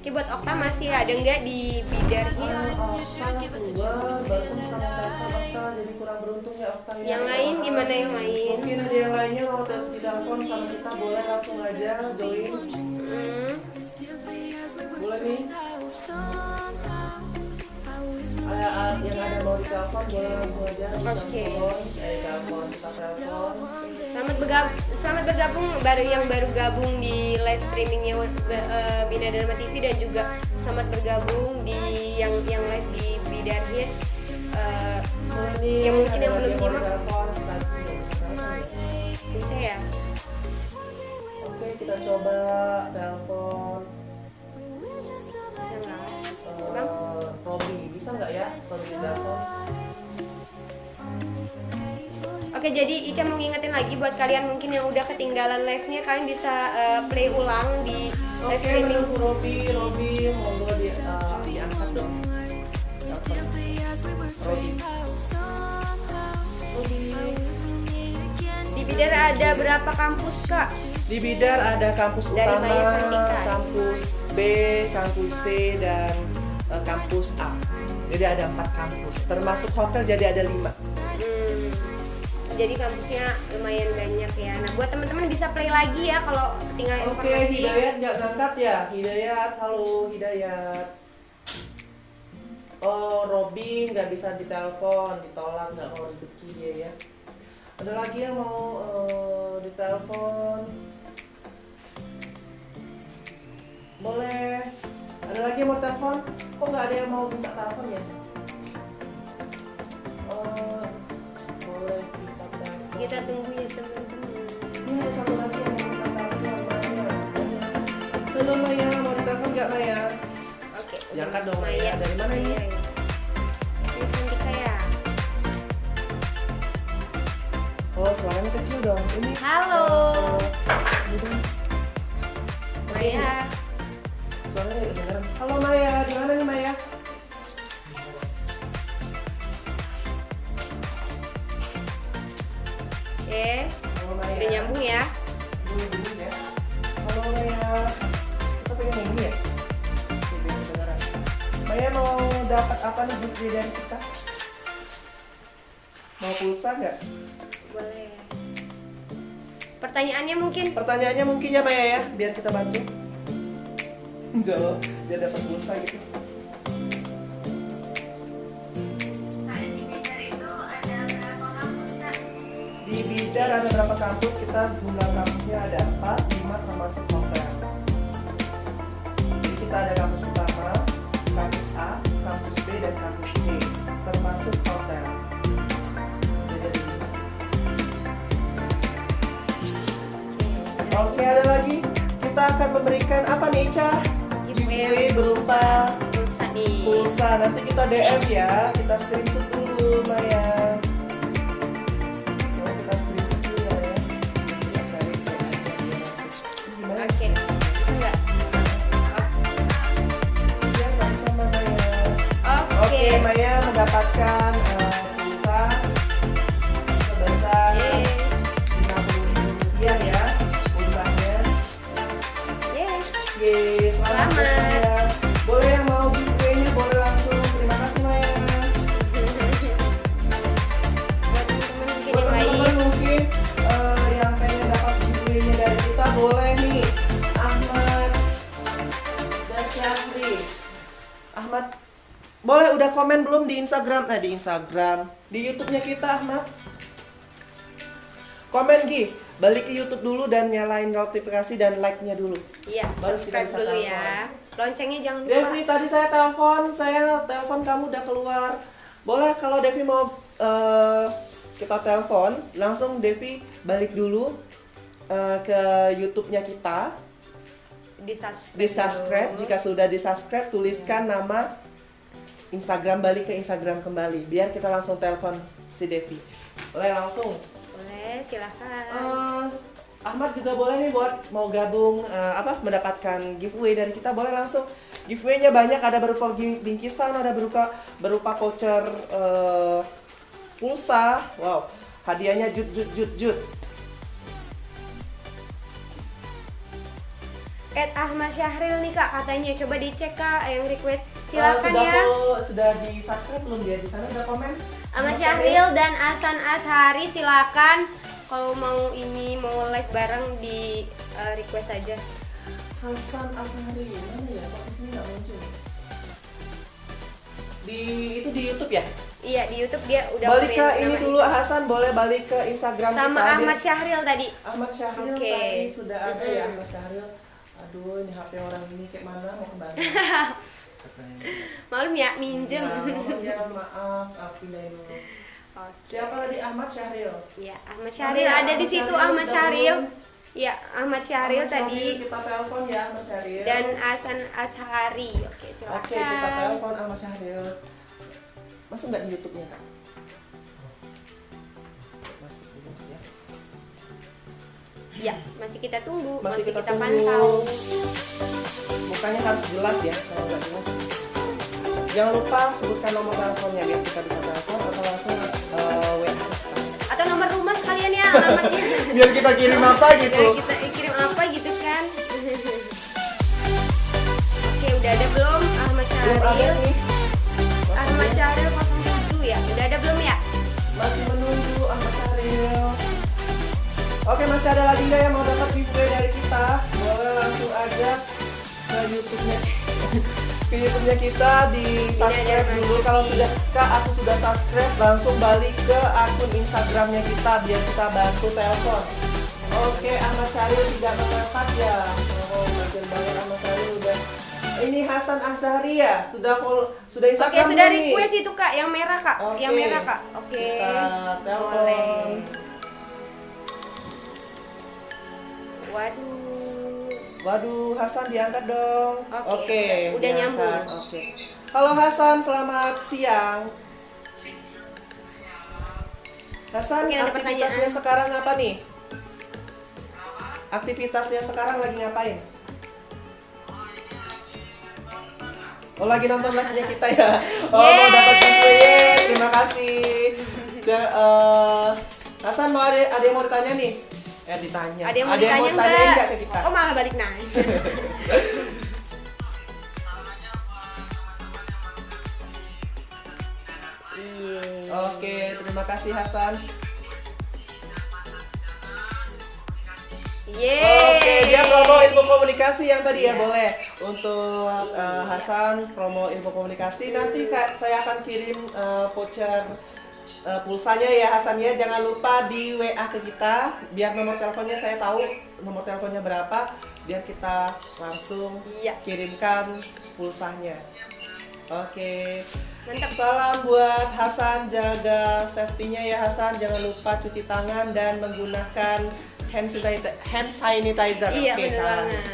Oke, buat Okta masih ada nggak di Bidar Hill? Okta keluar, baru Okta jadi kurang beruntung ya Okta ya. Yang lain gimana yang lain? Mungkin ada yang lainnya mau ditelepon sama kita, boleh langsung aja join. Boleh nih. Yang ada mau ditelepon boleh langsung aja. Oke. Telepon, kita telepon. Selamat bergabung yang baru gabung di live streamingnya Bina Dharma TV dan juga selamat bergabung di yang live di Bidar Hits. Yang mungkin yang belum nyimak bisa ya. Oke, kita coba telepon. Bisa nggak? Bang? Robi, bisa nggak ya kalau di telepon? Oke, jadi Ica mau ngingetin lagi buat kalian mungkin yang udah ketinggalan live-nya, kalian bisa play ulang di live streaming. Robi, monggo diangkat dong. Robi. Di Bidar ada berapa kampus Kak? Di Bidar ada kampus Dari utama, Maya Vertika. kampus B, kampus C, dan kampus A. Jadi ada 4 kampus, termasuk hotel jadi ada 5. Jadi kampusnya lumayan banyak ya. Nah, buat teman-teman bisa play lagi ya kalau ketinggalan Oke, informasi. Hidayat nggak ngangkat ya? Hidayat, halo Hidayat. Oh, Robi nggak bisa ditelepon, ditolak, nggak mau rezeki dia ya. Ada lagi yang mau ditelepon? Boleh. Ada lagi yang mau telepon? Kok nggak ada yang mau minta telepon ya? Oh, boleh kita telepon. Kita tunggu ya teman-teman. Ini ada satu lagi yang mau kita telepon, Maya. Halo Maya, mau ditelepon nggak Maya? Oke. Diangkat dong Maya. Dari mana ini? Ini Sandika ya. Oh, suaranya kecil dong. Ini. Halo. Gitu. Maya. Suaranya nggak kedengeran. Halo Maya, di mana nih Maya? Halo Maya. Udah nyambung ya. Ini ya. Halo Maya. Kita pengen yang ini ya? Oke, biar kedengeran. Maya mau dapat apa nih giveaway dari kita? Mau pulsa nggak? Boleh. Pertanyaannya mungkin Pertanyaannya mungkin ya Maya ya, biar kita bantu. Jawab, biar dapat pulsa gitu. Di Bidar ada berapa kampus? Kita jumlah kampusnya ada 4, 5 termasuk hotel. Jadi kita ada kampus utama, kampus A, kampus B, dan kampus C, termasuk hotel. Jadi, oke, ada lagi. Kita akan memberikan apa nih, Ica? Giveaway berupa pulsa nih. pulsa. Nanti kita DM ya. Kita screenshot dulu, Maya. Coba kita screenshot dulu ya. Kita cari ke gimana? Oke. Bisa nggak? Ya, sama-sama Maya. Oke. Oke, Maya mendapatkan pulsa sebesar Yeay. Rp50.000 ya. Pulsanya. Yeay. Yeay, selamat Selamat. Maya. Boleh yang mau giveaway-nya boleh langsung. Terima kasih Maya. Buat teman-teman mungkin Buat yang lain. teman-teman mungkin yang pengen dapat giveaway-nya dari kita boleh nih. Ahmad dan Syafri. Ahmad, boleh udah komen belum di Instagram? Di Instagram, di YouTube-nya kita Ahmad. Komen Gi, balik ke YouTube dulu dan nyalain notifikasi dan like-nya dulu. Iya, Baru kita subscribe bisa dulu telepon. ya. Loncengnya jangan lupa. Devi, tadi saya telepon kamu udah keluar. Boleh kalau Devi mau kita telepon, langsung Devi balik dulu ke YouTube-nya kita. Di subscribe, jika sudah di subscribe tuliskan nama Instagram, balik ke Instagram kembali. Biar kita langsung telepon si Devi. Boleh langsung. Boleh, silahkan. Ahmad juga boleh nih buat mau gabung mendapatkan giveaway dari kita, boleh langsung. Giveaway-nya banyak, ada berupa bingkisan, ada berupa voucher pulsa. Wow, hadiahnya jut. Ahmad Syahril nih Kak, katanya coba dicek Kak yang request. Silakan ya. Sudah di subscribe belum dia di sana, udah komen? Ahmad Syahril dan Hasan Ashari silakan. Kalau mau live bareng di request aja. Hasan Ashari, mana ya? Kok di sini nggak muncul? Itu di YouTube ya? Iya, di YouTube dia udah Balik ke komen ini nama dulu Hasan, boleh balik ke Instagram sama kita. Ahmad Syahril tadi. Ahmad Syahril Oke. tadi sudah ada ya Ahmad Syahril. Aduh, ini HP orang ini kayak mana mau kembali? Malum ya, minjem. Ya, maaf, aku pindahin dulu. Oke. Siapa tadi? Ahmad Syahril. Iya, Ahmad Syahril ya, ada di Ahmad situ Syahril Ahmad sudah Syahril. belum? Iya, Ahmad Syahril Ahmad tadi kita telepon ya Ahmad Syahril. dan Hasan Ashari. Oke, silakan. Oke, kita telepon Ahmad Syahril. Masuk nggak di YouTube-nya, Kak? Masuk di YouTube ya. Iya, masih kita tunggu, Masih masih kita kita tunggu. pantau. Mukanya harus jelas ya, kalau nggak jelas. Jangan lupa sebutkan nomor teleponnya biar kita bisa telepon atau langsung WA. Atau nomor rumah sekalian ya alamatnya. Biar kita kirim apa gitu. Biar kita kirim apa gitu kan. Oke, udah ada belum Ahmad Belum ada Syahril? nih. Ahmad Syahril 07 ya. Udah ada belum ya? Masih menunggu Ahmad Syahril. Oke, masih ada lagi nggak yang mau dapat giveaway dari kita? Boleh langsung aja ke YouTube-nya. Ke YouTube-nya kita di subscribe dulu. Kalau sudah Kak, aku sudah subscribe, langsung balik ke akun Instagramnya kita biar kita bantu telepon. Oke, Ahmad Syahril tidak mengangkat ya. Oh, kasian banget Ahmad Syahril udah ini Hasan Azharia sudah Oke, Instagram sudah nih. request itu Kak, yang merah Kak. Oke. Yang merah Kak. Oke. Kita telepon. Boleh. Waduh. Waduh, Hasan diangkat dong. Oke, udah diangkat. nyambung. Oke. Halo Hasan, selamat siang. Hasan, Mungkin ada aktivitasnya pertanyaan. sekarang apa nih? Aktivitasnya sekarang lagi ngapain? Oh, lagi nonton live-nya kita ya. Oh, mau dapat giveaway. Terima kasih. Hasan, ada yang mau ditanya nih? Ditanya. Ada yang mau ditanyain ditanya nggak ke kita? Oh, malah balik nanya. Iya. Oke, terima kasih Hasan. Yeay. Oke, dia promo ilmu komunikasi yang tadi ya, Iya. boleh. Untuk Hasan promo ilmu komunikasi, nanti saya akan kirim voucher pulsanya ya Hasan ya. Jangan lupa di WA ke kita, biar nomor teleponnya saya tahu nomor teleponnya berapa, biar kita langsung Iya. kirimkan pulsanya. Oke. Mantap. Salam buat Hasan, jaga safety-nya ya Hasan. Jangan lupa cuci tangan dan menggunakan hand sanitizer. Iya, Oke, bener salam. banget.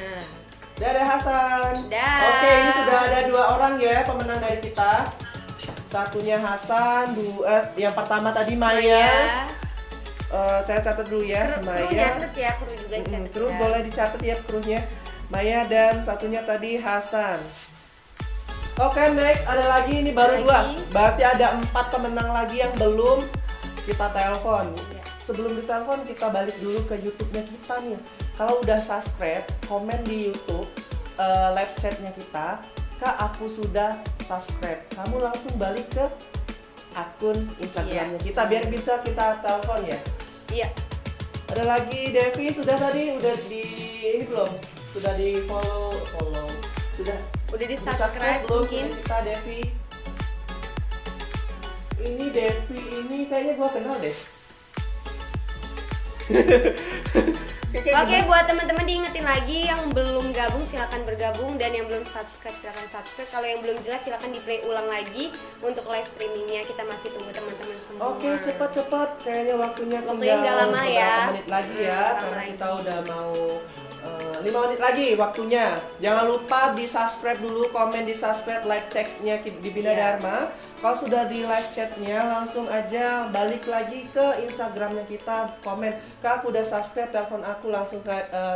Dadah Hasan. Dah. Oke, ini sudah ada 2 orang ya pemenang dari kita. Satunya Hasan, yang pertama tadi Maya. Saya catat dulu ya, Kru Maya. nyatet ya, kru juga dicatat Kru ya. boleh dicatat ya krunya. Maya dan satunya tadi Hasan. Oke, next ada lagi, ini baru Lagi. 2. Berarti ada 4 pemenang lagi yang belum kita telepon. Iya. Sebelum ditelepon kita balik dulu ke YouTube-nya kita nih. Kalau udah subscribe, komen di YouTube live chat-nya kita. Kak, aku sudah subscribe. Kamu langsung balik ke akun Instagramnya kita biar bisa kita telepon ya. Iya. Ada lagi Devi, sudah tadi udah di ini belum? Sudah di follow. Sudah Udah di-subscribe belum mungkin. kita Devi? Ini Devi ini kayaknya gua kenal deh. Oke, buat teman-teman diingetin lagi yang belum gabung silakan bergabung, dan yang belum subscribe silakan subscribe. Kalau yang belum jelas silakan di play ulang lagi untuk live streamingnya. Kita masih tunggu teman-teman semua. Oke, cepat-cepat. Kayaknya waktunya Waktunya nggak lama beberapa ya. menit lagi ya, Lama karena lagi. kita udah mau 5 menit lagi waktunya. Jangan lupa di subscribe dulu, komen di subscribe, like chatnya di Bina Iya. Dharma. Kalau sudah di like chatnya, langsung aja balik lagi ke Instagramnya kita, komen, Kak aku udah subscribe, telepon aku langsung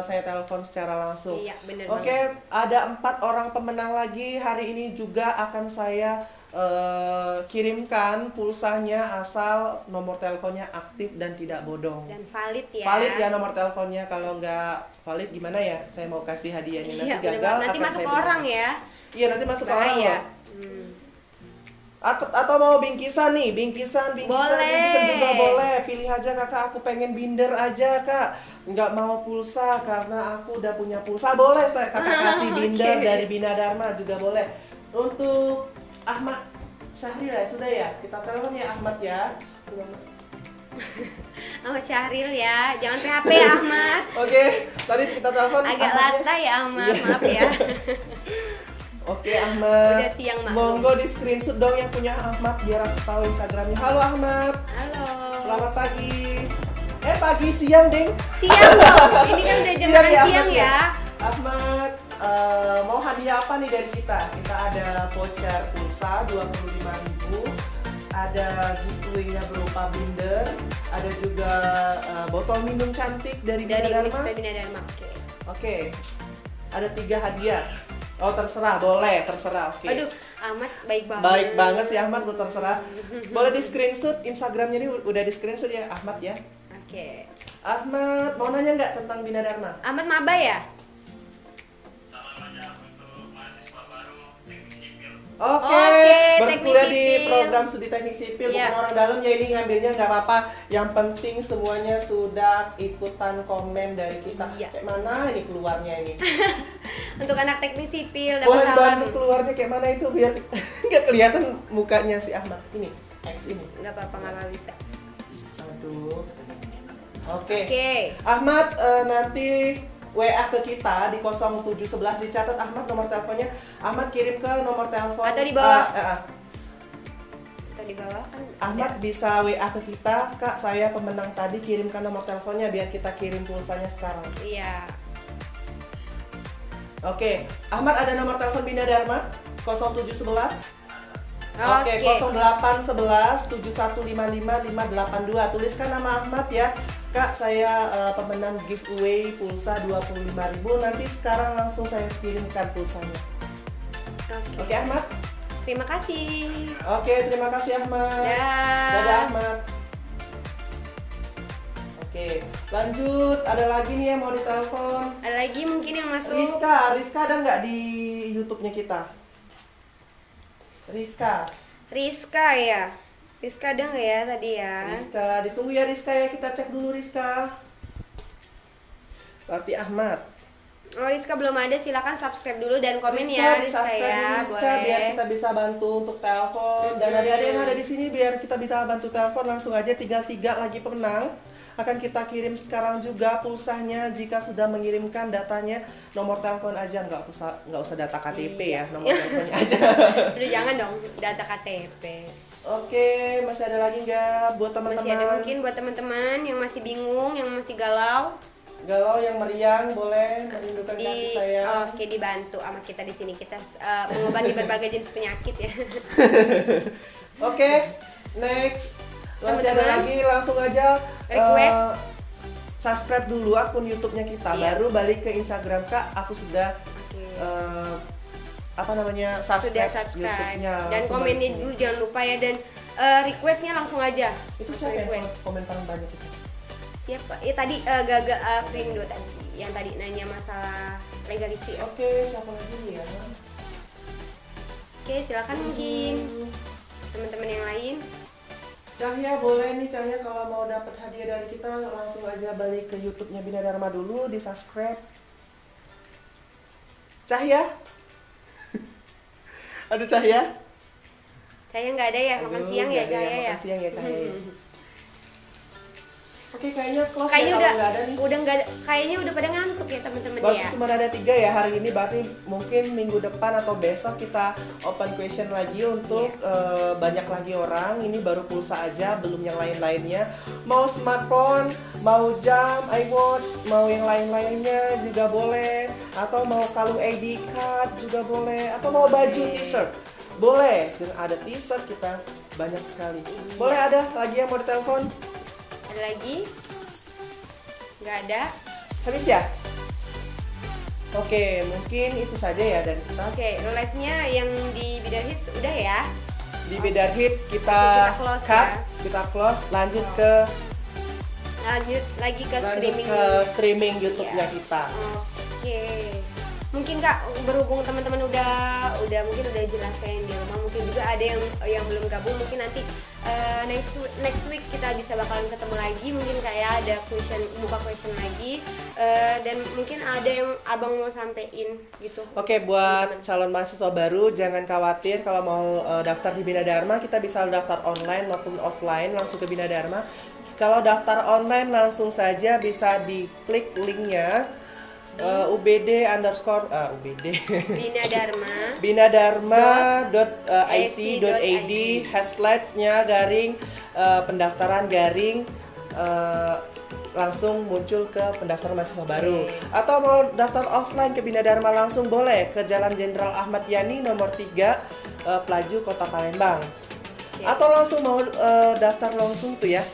saya telepon secara langsung. Iya, bener Oke, banget. ada 4 orang pemenang lagi. Hari ini juga akan saya kirimkan pulsanya asal nomor teleponnya aktif dan tidak bodong. Dan valid ya. Valid ya nomor teleponnya. Kalau nggak valid gimana ya? Saya mau kasih hadiahnya, nanti Iya, bener gagal banget. Nanti akan masuk saya ke orang berikan. ya. Iya, nanti masuk ke orang Bahaya. loh. Atau mau bingkisan nih, bingkisan Boleh. juga boleh. Pilih aja kakak, aku pengen binder aja kak, nggak mau pulsa karena aku udah punya pulsa. Boleh saya kakak kasih binder Oke. dari Bina Dharma juga boleh. Untuk Ahmad Syahril ya, sudah ya, kita telepon ya Ahmad ya. Ahmad Syahril ya, jangan PHP ya Ahmad. Oke, tadi kita telepon Agak Ahmad ya. latah ya Ahmad, Iya. maaf ya. Oke Ahmad, Udah siang, maklum. monggo di screenshot dong yang punya Ahmad biar aku tahu Instagramnya. Halo Ahmad, Halo. selamat pagi. Pagi siang ding. Siang dong, ini kan udah jam makan siang Ahmad ya. Ahmad, mau hadiah apa nih dari kita? Kita ada voucher pulsa 25.000, ada giveaway-nya berupa binder, ada juga botol minum cantik dari Bina Dari Dharma. Universitas Bina Dharma. Oke. Oke, ada 3 hadiah. Oh terserah, boleh, terserah. Oke. Aduh, Ahmad baik banget. Baik banget sih Ahmad, lu terserah. Boleh di screenshot Instagramnya ini, udah di screenshot ya Ahmad ya. Oke. Ahmad, mau nanya nggak tentang Bina Dharma? Ahmad maba ya? Oke, Oke, berkuliah teknik di sipil. program studi teknik sipil, Iya. bukan orang dalam ya, ini ngambilnya nggak apa-apa. Yang penting semuanya sudah ikutan komen dari kita. Iya. Kayak mana ini keluarnya ini? Untuk anak teknik sipil dapat Boleh salam. bantu keluarnya kayak mana itu biar nggak kelihatan mukanya si Ahmad. Ini, X ini. Nggak apa-apa, nggak apa bisa. Aduh. Oke. Oke. Ahmad, nanti WA ke kita di 0711, dicatat Ahmad nomor teleponnya. Ahmad kirim ke nomor telepon Atau di bawah. Atau di bawah kan. Ahmad bisa WA ke kita, Kak saya pemenang tadi, kirimkan nomor teleponnya biar kita kirim pulsanya sekarang. Iya. Oke, Ahmad ada nomor telepon Bina Dharma 0711. Oke, 0811 7155 582. Tuliskan nama Ahmad ya. Kak, saya pemenang giveaway pulsa 25.000. Nanti sekarang langsung saya kirimkan pulsanya. Oke, Ahmad. Terima kasih. Oke, terima kasih Ahmad. Dadah Ahmad. Oke, lanjut. Ada lagi nih yang mau ditelepon. Ada lagi mungkin yang masuk. Rizka ada nggak di YouTube-nya kita? Rizka ya. Rizka ada nggak ya tadi ya? Rizka, ditunggu ya Rizka ya, kita cek dulu Rizka. Berarti Ahmad. Oh, Rizka belum ada, silakan subscribe dulu dan komen Rizka, ya Rizka ya. Rizka, Boleh. biar kita bisa bantu untuk telepon. Dan adik-adik yang ada di sini biar kita bisa bantu telepon, langsung aja tinggal 3 lagi pemenang. Akan kita kirim sekarang juga pulsanya. Jika sudah mengirimkan datanya, nomor telepon aja, nggak usah data KTP ya, nomor teleponnya aja. Udah jangan dong data KTP. Oke, masih ada lagi nggak buat teman-teman? Masih ada mungkin buat teman-teman yang masih bingung, yang masih galau. Yang meriang boleh merindukan kasih sayang. Oke, dibantu sama kita di sini. Kita mengobati berbagai jenis penyakit ya. Oke, next. Masih ada Teman-teman, lagi, langsung aja request. Subscribe dulu akun YouTube-nya kita. Iya. Baru balik ke Instagram Kak. Aku sudah subscribe YouTube-nya. Dan langsung komenin balik dulu jangan lupa ya, dan requestnya langsung aja. Itu siapa yang komen paling banyak itu? Siapa? Tadi Gaga Afrindo tadi yang tadi nanya masalah legality. Oke, siapa lagi ya? Oke, silakan mungkin teman-teman yang lain. Cahya boleh nih, Cahya kalau mau dapat hadiah dari kita langsung aja balik ke YouTube-nya Bina Dharma dulu, di subscribe. Cahya? Aduh Cahya? Cahya nggak ada ya, makan siang ya Cahya ya. Makan siang ya Cahya. Oke, kayaknya close Kayaknya ya udah kalau nggak ada nih. nggak ada, kayaknya udah pada ngantuk ya teman-teman Baru ya. cuma ada 3 ya hari ini, berarti mungkin minggu depan atau besok kita open question lagi untuk banyak lagi orang. Ini baru pulsa aja, belum yang lain-lainnya. Mau smartphone, mau jam, iWatch, mau yang lain-lainnya juga boleh. Atau mau kalung ID card juga boleh. Atau mau baju t-shirt boleh. Dan ada t-shirt kita banyak sekali. Boleh, ada lagi yang mau ditelepon? Ada lagi? Nggak ada? Habis ya? Oke, mungkin itu saja ya dari kita. Oke, live-nya yang di Bidar Hits udah ya. Di Bidar Hits Kita close cut, ya. kita close, lanjut lagi ke streaming. ke streaming YouTube-nya Iya. kita. Oke. Mungkin Kak, berhubung teman-teman udah mungkin udah jelasin di rumah, mungkin juga ada yang belum gabung, mungkin nanti next week kita bisa bakalan ketemu lagi, mungkin kayak ada buka question lagi, dan mungkin ada yang abang mau sampein gitu. Oke, buat calon mahasiswa baru jangan khawatir kalau mau daftar di Bina Dharma, kita bisa daftar online maupun offline langsung ke Bina Dharma. Kalau daftar online langsung saja bisa diklik linknya UBD Bina Dharma binadharma.ic.id /nya garing pendaftaran garing langsung muncul ke pendaftaran mahasiswa baru. Atau mau daftar offline ke Bina Dharma langsung boleh ke Jalan Jenderal Ahmad Yani nomor 3 Pelaju Kota Palembang. Atau langsung mau daftar langsung tuh ya,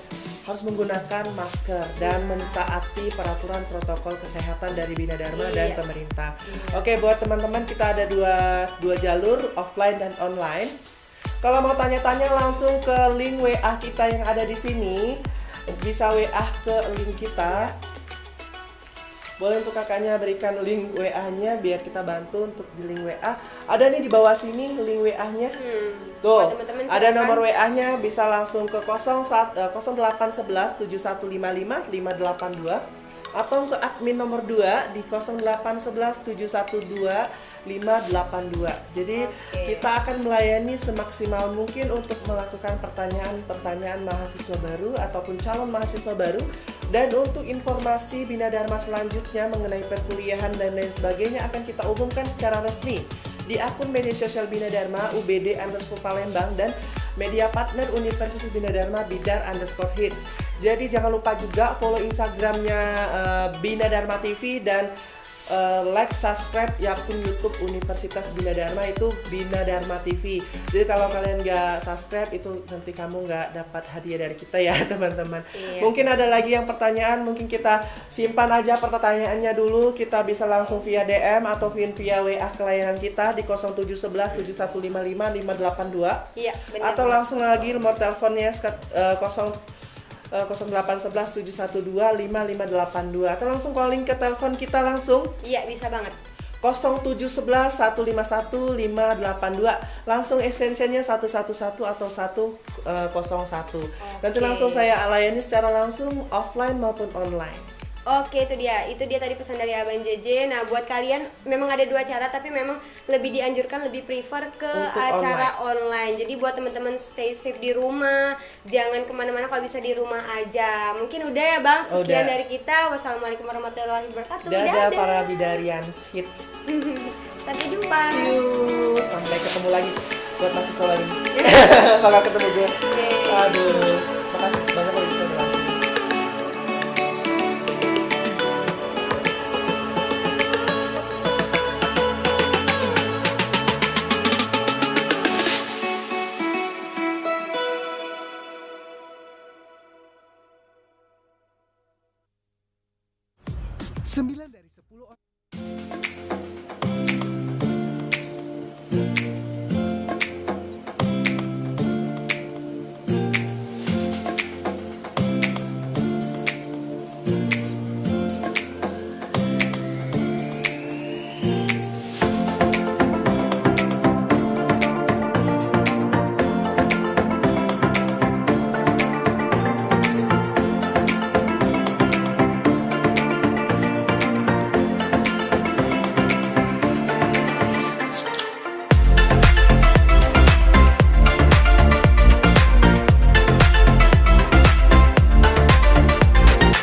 harus menggunakan masker dan mentaati peraturan protokol kesehatan dari Bina Dharma dan pemerintah. Oke, buat teman-teman kita ada dua jalur, offline dan online. Kalau mau tanya-tanya langsung ke link WA kita yang ada di sini, bisa WA ke link kita. Boleh untuk kakaknya berikan link WA-nya biar kita bantu untuk di link WA. Ada nih di bawah sini link WA-nya. Tuh, ada nomor WA-nya, bisa langsung ke 0811 7155 582 atau ke admin nomor 2 di 0811 712 582. Jadi kita akan melayani semaksimal mungkin untuk melakukan pertanyaan-pertanyaan mahasiswa baru ataupun calon mahasiswa baru. Dan untuk informasi Bina Dharma selanjutnya mengenai perkuliahan dan lain sebagainya akan kita umumkan secara resmi di akun media sosial Bina Dharma UBD_Palembang dan media partner Universitas Bina Dharma Bidar_Hits. Jadi jangan lupa juga follow Instagramnya Bina Dharma TV dan like, subscribe akun YouTube Universitas Bina Dharma itu Bina Dharma TV. Jadi kalau kalian nggak subscribe itu nanti kamu nggak dapat hadiah dari kita ya teman-teman. Mungkin ada lagi yang pertanyaan, mungkin kita simpan aja pertanyaannya dulu. Kita bisa langsung via DM atau via WA ke layanan kita di 0711 7155 582. Iya, benar. Atau langsung lagi nomor teleponnya 0811 712 5582 atau langsung calling ke telepon kita langsung. Iya, bisa banget. 0711 151 582. Langsung extensionnya 111 atau 101. Nanti langsung saya layani secara langsung offline maupun online. Oke, itu dia tadi pesan dari Abang JJ. Nah, buat kalian memang ada dua cara, tapi memang lebih dianjurkan, lebih prefer ke acara online. Jadi buat teman-teman stay safe di rumah, jangan kemana-mana, kalau bisa di rumah aja. Mungkin udah ya Bang, sekian dari kita. Wassalamualaikum warahmatullahi wabarakatuh. Dadah para Bidarians hits. Sampai jumpa. See you. Sampai ketemu lagi buat mahasiswa lagi. Bakal ketemu gue. Aduh, makasih banyak kalau bisa bilang. Sembilan